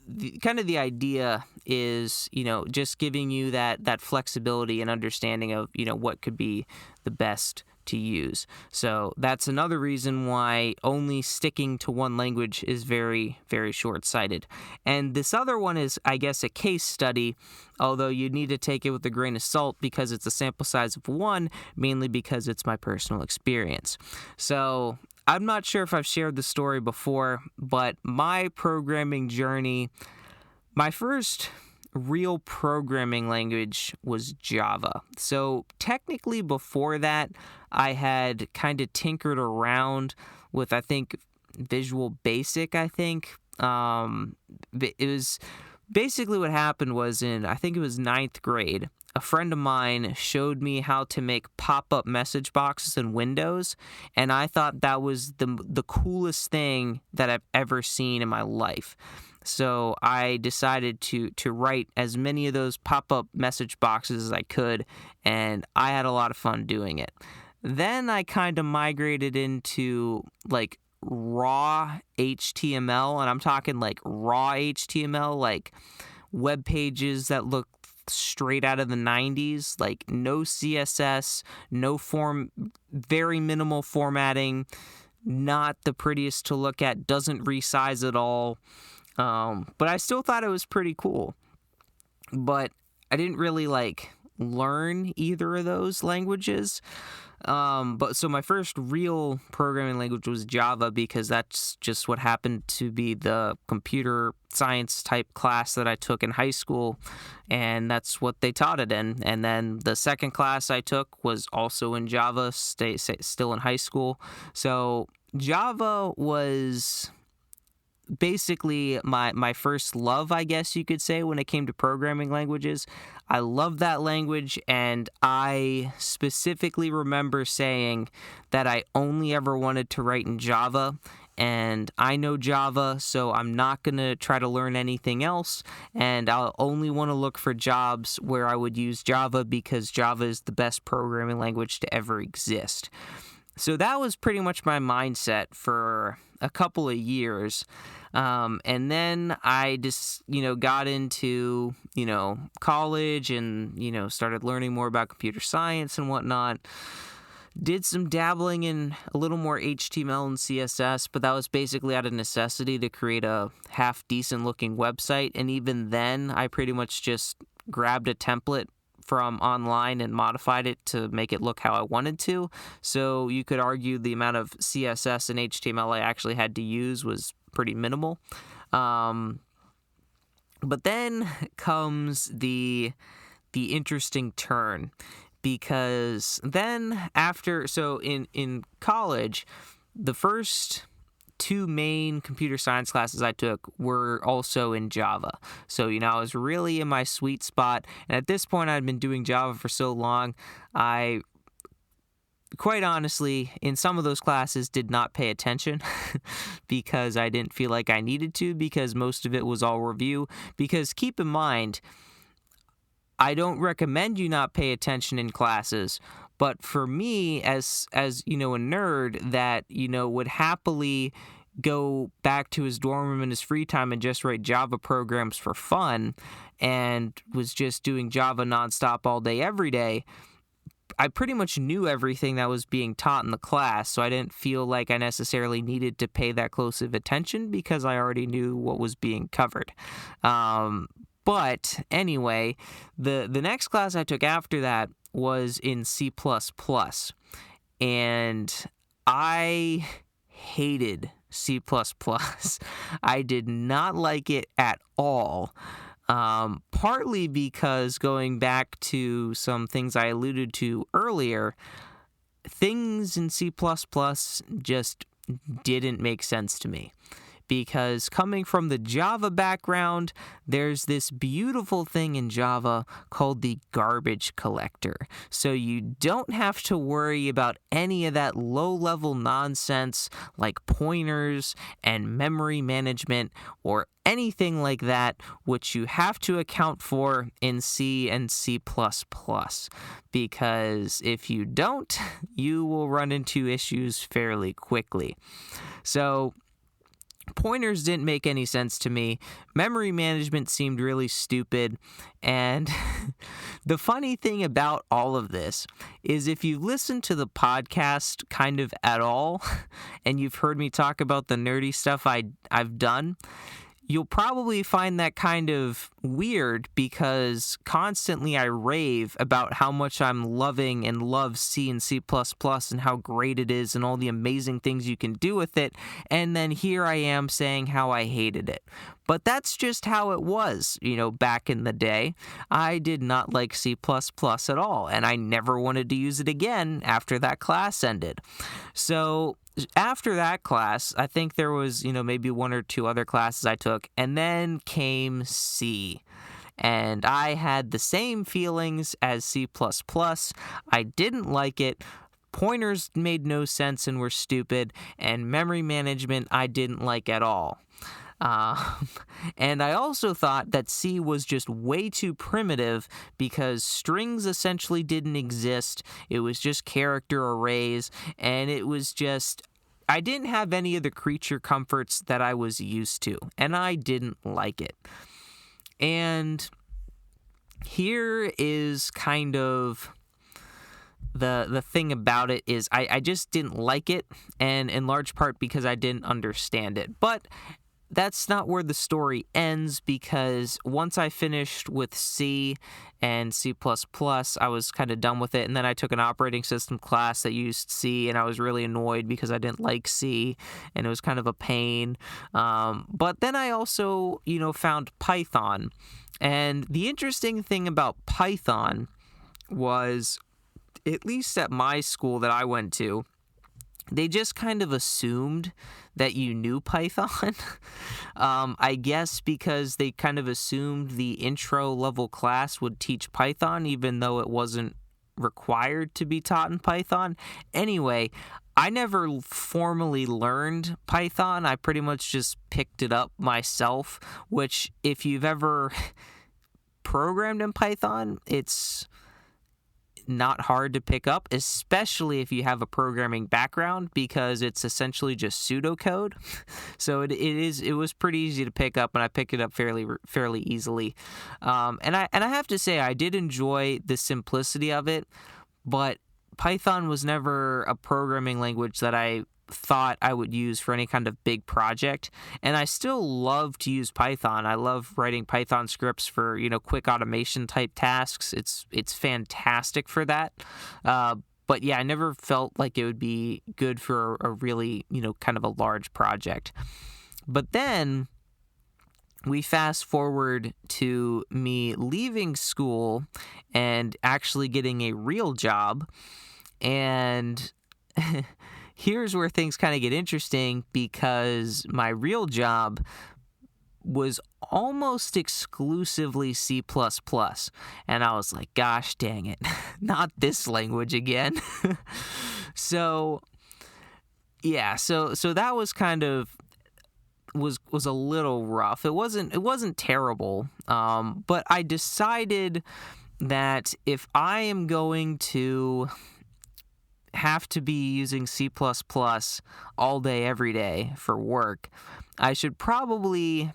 the idea is, just giving you that flexibility and understanding of, what could be the best to use. So that's another reason why only sticking to one language is very, very short-sighted. And this other one is, I guess, a case study, although you need to take it with a grain of salt because it's a sample size of one, mainly because it's my personal experience. So I'm not sure if I've shared the story before, but my programming journey, my first real programming language was Java. So technically before that, I had kind of tinkered around with, I think, Visual Basic, I think. It was basically what happened was I think it was 9th grade, a friend of mine showed me how to make pop-up message boxes in Windows, and I thought that was the coolest thing that I've ever seen in my life. So I decided to write as many of those pop-up message boxes as I could, and I had a lot of fun doing it. Then I kind of migrated into like raw HTML, and I'm talking like raw HTML, like web pages that look straight out of the 90s, like no CSS, no very minimal formatting, not the prettiest to look at, doesn't resize at all. But I still thought it was pretty cool. But I didn't really learn either of those languages. But so my first real programming language was Java, because that's just what happened to be the computer science type class that I took in high school, and that's what they taught it in. And then the second class I took was also in Java, still in high school. So Java was basically my first love, I guess you could say, when it came to programming languages. I love that language, and I specifically remember saying that I only ever wanted to write in Java, and I know Java, so I'm not going to try to learn anything else, and I'll only want to look for jobs where I would use Java, because Java is the best programming language to ever exist. So that was pretty much my mindset for a couple of years. And then I just, got into, college and, started learning more about computer science and whatnot. Did some dabbling in a little more HTML and CSS, but that was basically out of necessity to create a half-decent looking website. And even then, I pretty much just grabbed a template from online and modified it to make it look how I wanted to. So you could argue the amount of CSS and HTML I actually had to use was pretty minimal. But then comes the interesting turn, because then in college, the first two main computer science classes I took were also in Java. So, I was really in my sweet spot. And at this point, I'd been doing Java for so long, I quite honestly, in some of those classes, did not pay attention because I didn't feel like I needed to, because most of it was all review. Because keep in mind, I don't recommend you not pay attention in classes, but for me, as a nerd that, would happily go back to his dorm room in his free time and just write Java programs for fun, and was just doing Java nonstop all day, every day, I pretty much knew everything that was being taught in the class, so I didn't feel like I necessarily needed to pay that close of attention, because I already knew what was being covered. But anyway, the next class I took after that was in C++, and I hated C++. I did not like it at all, partly because, going back to some things I alluded to earlier, things in C++ just didn't make sense to me. Because coming from the Java background, there's this beautiful thing in Java called the garbage collector. So you don't have to worry about any of that low-level nonsense like pointers and memory management or anything like that, which you have to account for in C and C++. Because if you don't, you will run into issues fairly quickly. So pointers didn't make any sense to me. Memory management seemed really stupid. And the funny thing about all of this is, if you listen to the podcast kind of at all, and you've heard me talk about the nerdy stuff I've done, you'll probably find that kind of weird, because constantly I rave about how much I'm loving and love C and C++ and how great it is and all the amazing things you can do with it, and then here I am saying how I hated it. But that's just how it was, back in the day. I did not like C++ at all, and I never wanted to use it again after that class ended. So after that class, I think there was, maybe one or two other classes I took, and then came C. And I had the same feelings as C++. I didn't like it. Pointers made no sense and were stupid, and memory management I didn't like at all. And I also thought that C was just way too primitive, because strings essentially didn't exist. It was just character arrays, and it was just, I didn't have any of the creature comforts that I was used to, and I didn't like it. And here is kind of the thing about it is I just didn't like it, and in large part because I didn't understand it. But that's not where the story ends, because once I finished with C and C++, I was kind of done with it. And then I took an operating system class that used C, and I was really annoyed because I didn't like C, and it was kind of a pain. But then I also, found Python. And the interesting thing about Python was, at least at my school that I went to, they just kind of assumed that you knew Python. I guess because they kind of assumed the intro level class would teach Python, even though it wasn't required to be taught in Python. Anyway, I never formally learned Python. I pretty much just picked it up myself, which, if you've ever programmed in Python, it's not hard to pick up, especially if you have a programming background, because it's essentially just pseudocode. So it was pretty easy to pick up, and I picked it up fairly easily. And I have to say, I did enjoy the simplicity of it, but Python was never a programming language that I thought I would use for any kind of big project. And I still love to use Python. I love writing Python scripts for, quick automation type tasks. It's fantastic for that. But yeah, I never felt like it would be good for a really, kind of a large project. But then we fast forward to me leaving school and actually getting a real job. And here's where things kind of get interesting, because my real job was almost exclusively C++. And I was like, gosh dang it, not this language again. So yeah, so that was kind of was a little rough. It wasn't terrible, but I decided that if I am going to have to be using C++ all day, every day for work, I should probably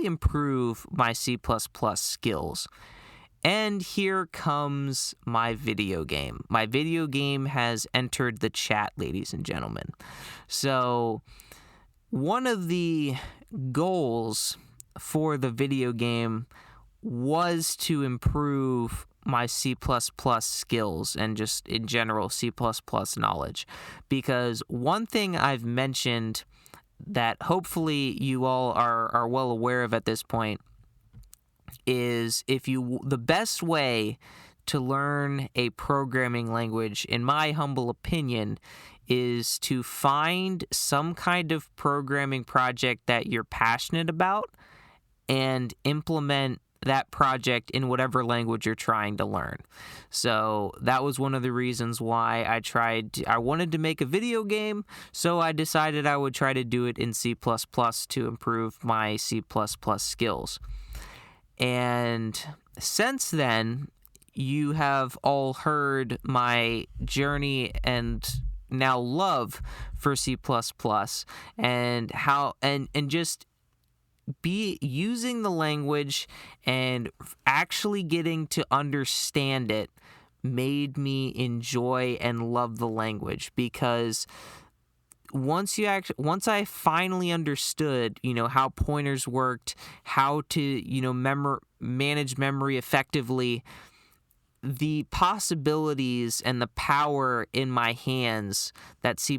improve my C++ skills. And here comes my video game. My video game has entered the chat, ladies and gentlemen. So one of the goals for the video game was to improve my C++ skills and just in general C++ knowledge, because one thing I've mentioned that hopefully you all are well aware of at this point is, the best way to learn a programming language, in my humble opinion, is to find some kind of programming project that you're passionate about and implement that project in whatever language you're trying to learn. So that was one of the reasons why I wanted to make a video game, so I decided I would try to do it in C++ to improve my C++ skills. And since then, you have all heard my journey and now love for C++ and how and just be using the language and actually getting to understand it made me enjoy and love the language, because once I finally understood, how pointers worked, how to, manage memory effectively, the possibilities and the power in my hands that C++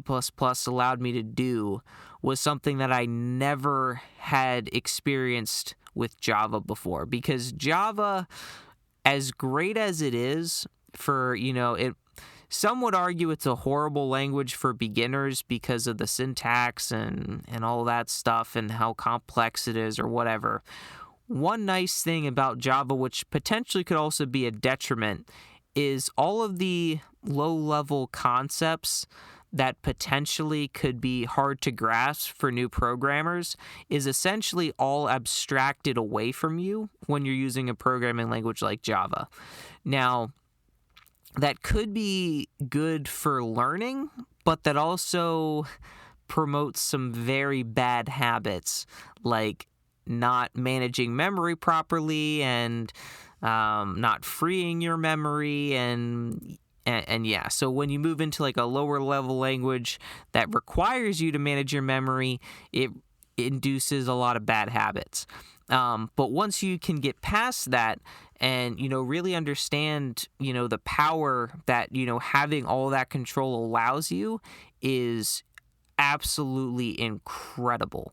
allowed me to do was something that I never had experienced with Java before. Because Java, as great as it is for, some would argue it's a horrible language for beginners because of the syntax and all that stuff and how complex it is or whatever. One nice thing about Java, which potentially could also be a detriment, is all of the low-level concepts that potentially could be hard to grasp for new programmers is essentially all abstracted away from you when you're using a programming language like Java. Now, that could be good for learning, but that also promotes some very bad habits, like not managing memory properly and not freeing your memory, and And yeah, so when you move into like a lower level language that requires you to manage your memory, it induces a lot of bad habits. But once you can get past that and, really understand, the power that, having all that control allows you is absolutely incredible.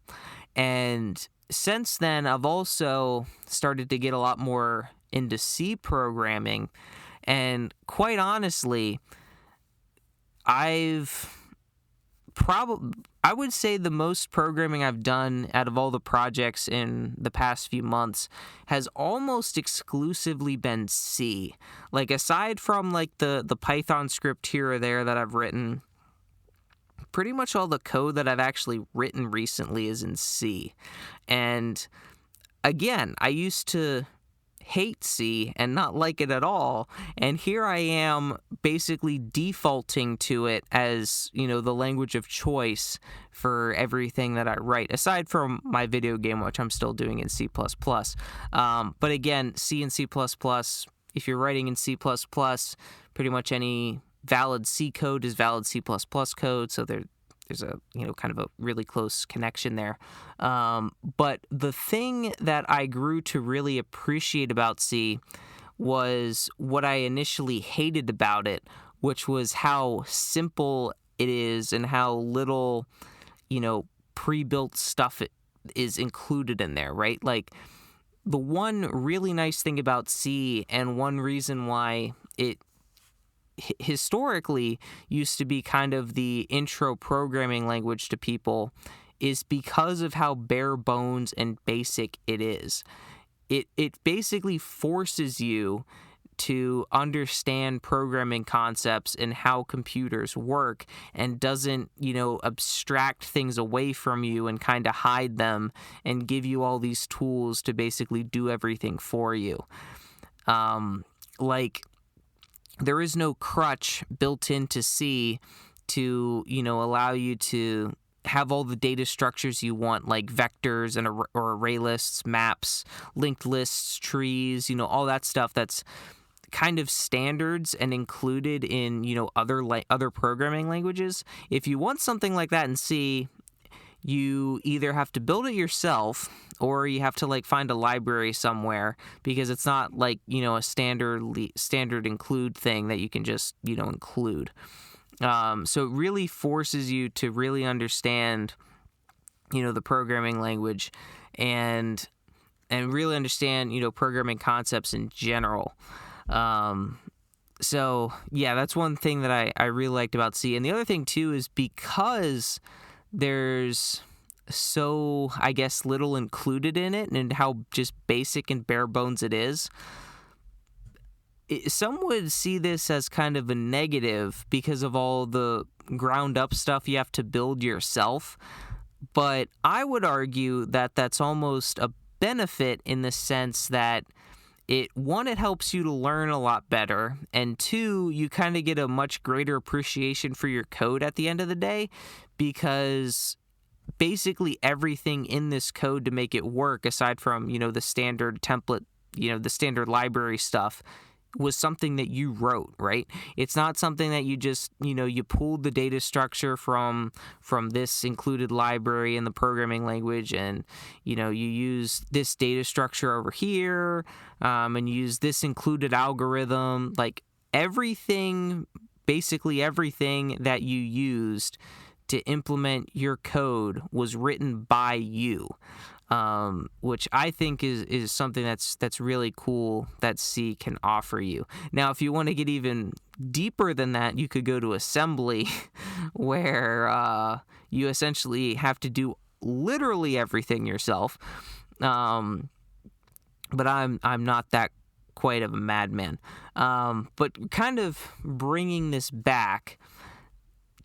And since then, I've also started to get a lot more into C programming. And quite honestly, I would say the most programming I've done out of all the projects in the past few months has almost exclusively been C. Like, aside from like the Python script here or there that I've written, pretty much all the code that I've actually written recently is in C. And again, I used to hate C and not like it at all, and here I am basically defaulting to it as, the language of choice for everything that I write, aside from my video game, which I'm still doing in C++. But again, C and C++, if you're writing in C++, pretty much any valid C code is valid C++ code, so there's a kind of a really close connection there. But the thing that I grew to really appreciate about C was what I initially hated about it, which was how simple it is and how little, pre-built stuff is included in there, right? Like, the one really nice thing about C, and one reason why it historically used to be kind of the intro programming language to people, is because of how bare bones and basic it is. It basically forces you to understand programming concepts and how computers work, and doesn't, abstract things away from you and kind of hide them and give you all these tools to basically do everything for you. There is no crutch built into C to, allow you to have all the data structures you want, like vectors and or array lists, maps, linked lists, trees, all that stuff that's kind of standards and included in, other programming languages. If you want something like that in C, you either have to build it yourself, or you have to find a library somewhere, because it's not like, a standard include thing that you can just, include. So it really forces you to really understand, the programming language and really understand, programming concepts in general. So yeah, that's one thing that I really liked about C. And the other thing too is because there's so, I guess, little included in it, and how just basic and bare bones it is, some would see this as kind of a negative because of all the ground up stuff you have to build yourself. But I would argue that that's almost a benefit, in the sense that it helps you to learn a lot better, and two, you kind of get a much greater appreciation for your code at the end of the day, because basically everything in this code to make it work, aside from, the standard template, the standard library stuff, was something that you wrote, right? It's not something that you just, you pulled the data structure from this included library in the programming language, and, you use this data structure over here, and use this included algorithm. Like, basically everything that you used to implement your code was written by you. Which I think is something that's really cool that C can offer you. Now, if you want to get even deeper than that, you could go to assembly, where you essentially have to do literally everything yourself. But I'm not that quite of a madman. But kind of bringing this back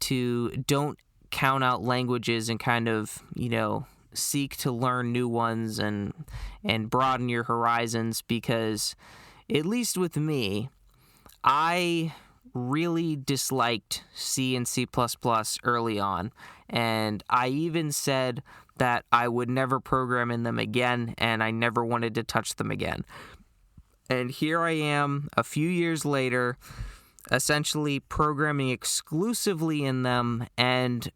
to don't count out languages, and kind of, seek to learn new ones and broaden your horizons, because at least with me, I really disliked C and C++ early on, and I even said that I would never program in them again, and I never wanted to touch them again. And here I am a few years later, essentially programming exclusively in them and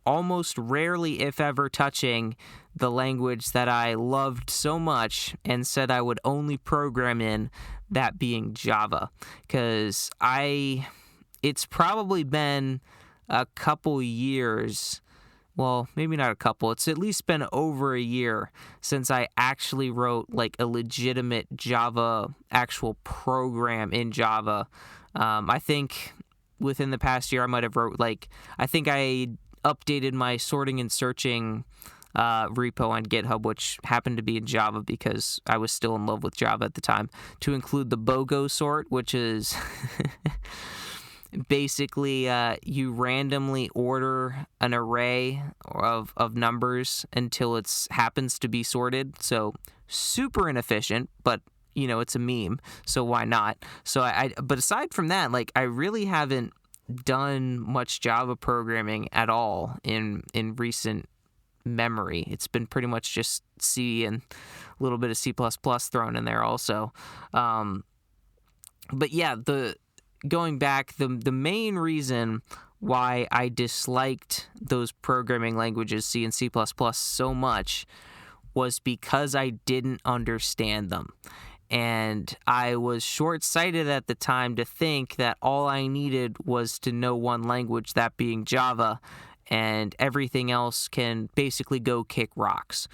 almost rarely, if ever, touching the language that I loved so much and said I would only program in, that being Java. Because it's probably been a couple years, well, maybe not a couple, it's at least been over a year since I actually wrote like a legitimate Java actual program in Java. I think within the past year I might have wrote I think I updated my sorting and searching repo on GitHub, which happened to be in Java because I was still in love with Java at the time, to include the BOGO sort, which is basically you randomly order an array of numbers until it happens to be sorted. So super inefficient, but it's a meme, so why not? So but aside from that, I really haven't done much Java programming at all in recent memory. It's been pretty much just C and a little bit of C++ thrown in there also. But yeah, going back, the main reason why I disliked those programming languages, C and C++, so much was because I didn't understand them. And I was short-sighted at the time to think that all I needed was to know one language, that being Java, and everything else can basically go kick rocks.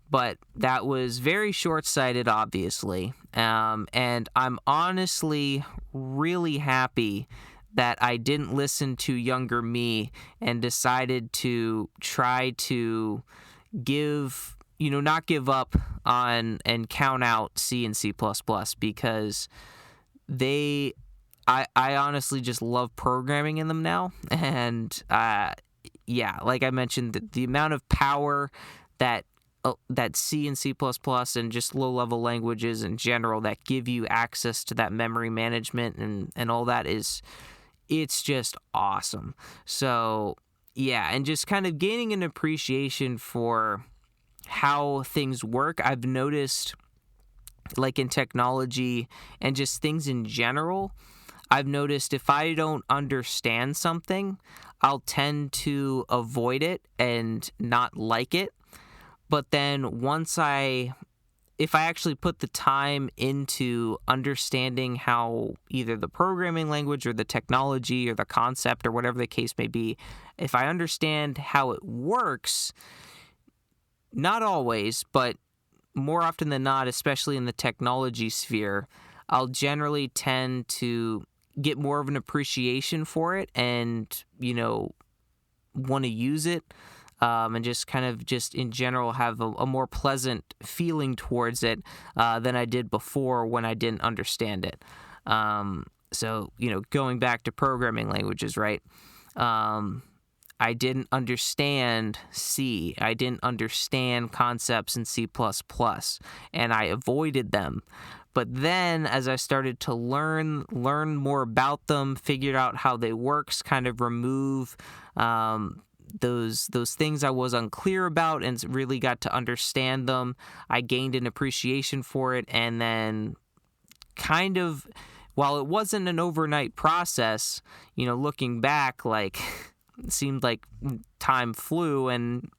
But that was very short-sighted, obviously. And I'm honestly really happy that I didn't listen to younger me and decided to try to not give up on and count out C and C++, because I honestly just love programming in them now. And like I mentioned, the amount of power that C and C++ and just low-level languages in general that give you access to that memory management and all that it's just awesome. So yeah, and just kind of gaining an appreciation for how things work. I've noticed, in technology and just things in general, I've noticed if I don't understand something, I'll tend to avoid it and not like it. But then if I actually put the time into understanding how either the programming language or the technology or the concept or whatever the case may be, if I understand how it works, not always, but more often than not, especially in the technology sphere, I'll generally tend to get more of an appreciation for it and, want to use it, and just kind of just in general have a more pleasant feeling towards it than I did before when I didn't understand it. So, going back to programming languages, right? I didn't understand C. I didn't understand concepts in C++, and I avoided them. But then as I started to learn more about them, figured out how they work, kind of remove those things I was unclear about and really got to understand them, I gained an appreciation for it. And then kind of, while it wasn't an overnight process, looking back, it seemed like time flew, and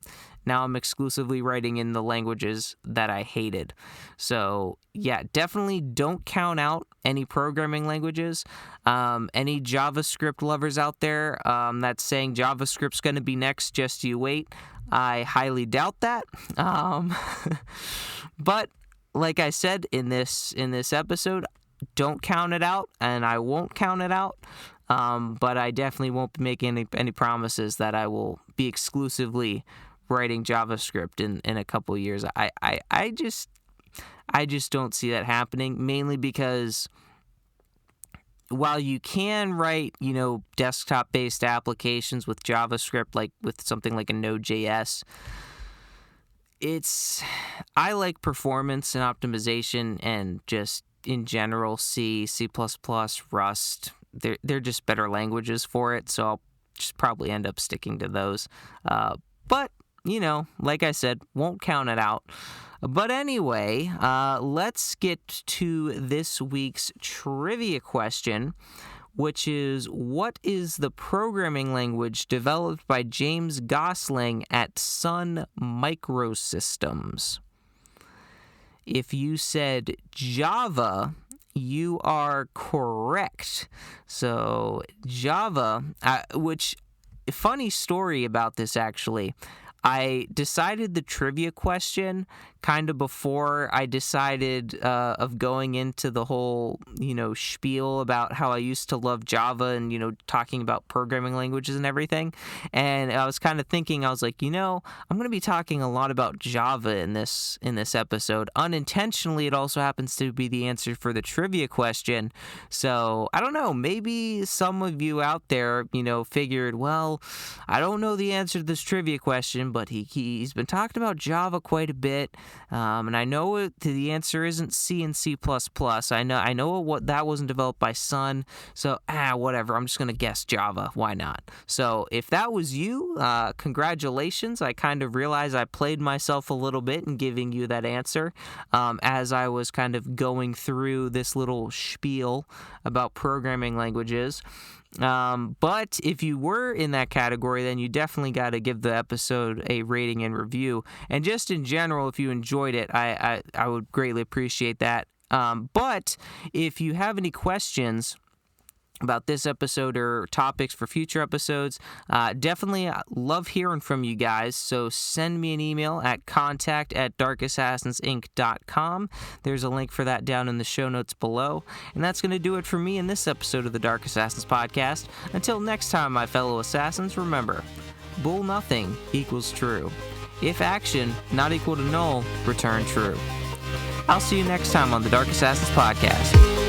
now I'm exclusively writing in the languages that I hated. So yeah, definitely don't count out any programming languages. Any JavaScript lovers out there that's saying JavaScript's going to be next, just you wait. I highly doubt that. But like I said in this episode, don't count it out, and I won't count it out. But I definitely won't be making any promises that I will be exclusively writing JavaScript in a couple years. I just don't see that happening, mainly because while you can write, desktop-based applications with JavaScript, like with something like a Node.js, I like performance and optimization, and just in general, C++, Rust, they're just better languages for it, so I'll just probably end up sticking to those. But, like I said, won't count it out. But anyway, let's get to this week's trivia question, which is, what is the programming language developed by James Gosling at Sun Microsystems? If you said Java, you are correct. So Java, which, funny story about this actually. I decided the trivia question kind of before I decided of going into the whole, spiel about how I used to love Java and, talking about programming languages and everything. And I was kind of thinking, I was like, I'm going to be talking a lot about Java in this episode. Unintentionally, it also happens to be the answer for the trivia question. So I don't know, maybe some of you out there, figured, well, I don't know the answer to this trivia question, but he's been talking about Java quite a bit. And I know the answer isn't C and C++. I know what that wasn't developed by Sun. So, whatever. I'm just going to guess Java. Why not? So, if that was you, congratulations. I kind of realized I played myself a little bit in giving you that answer as I was kind of going through this little spiel about programming languages. But if you were in that category, then you definitely got to give the episode a rating and review. And just in general, if you enjoyed it, I would greatly appreciate that. But if you have any questions about this episode or topics for future episodes, definitely love hearing from you guys. So send me an email at contact@darkassassinsinc.com. There's a link for that down in the show notes below. And that's going to do it for me in this episode of the Dark Assassins podcast. Until next time, my fellow assassins, remember, bool nothing equals true. If action not equal to null, return true. I'll see you next time on the Dark Assassins podcast.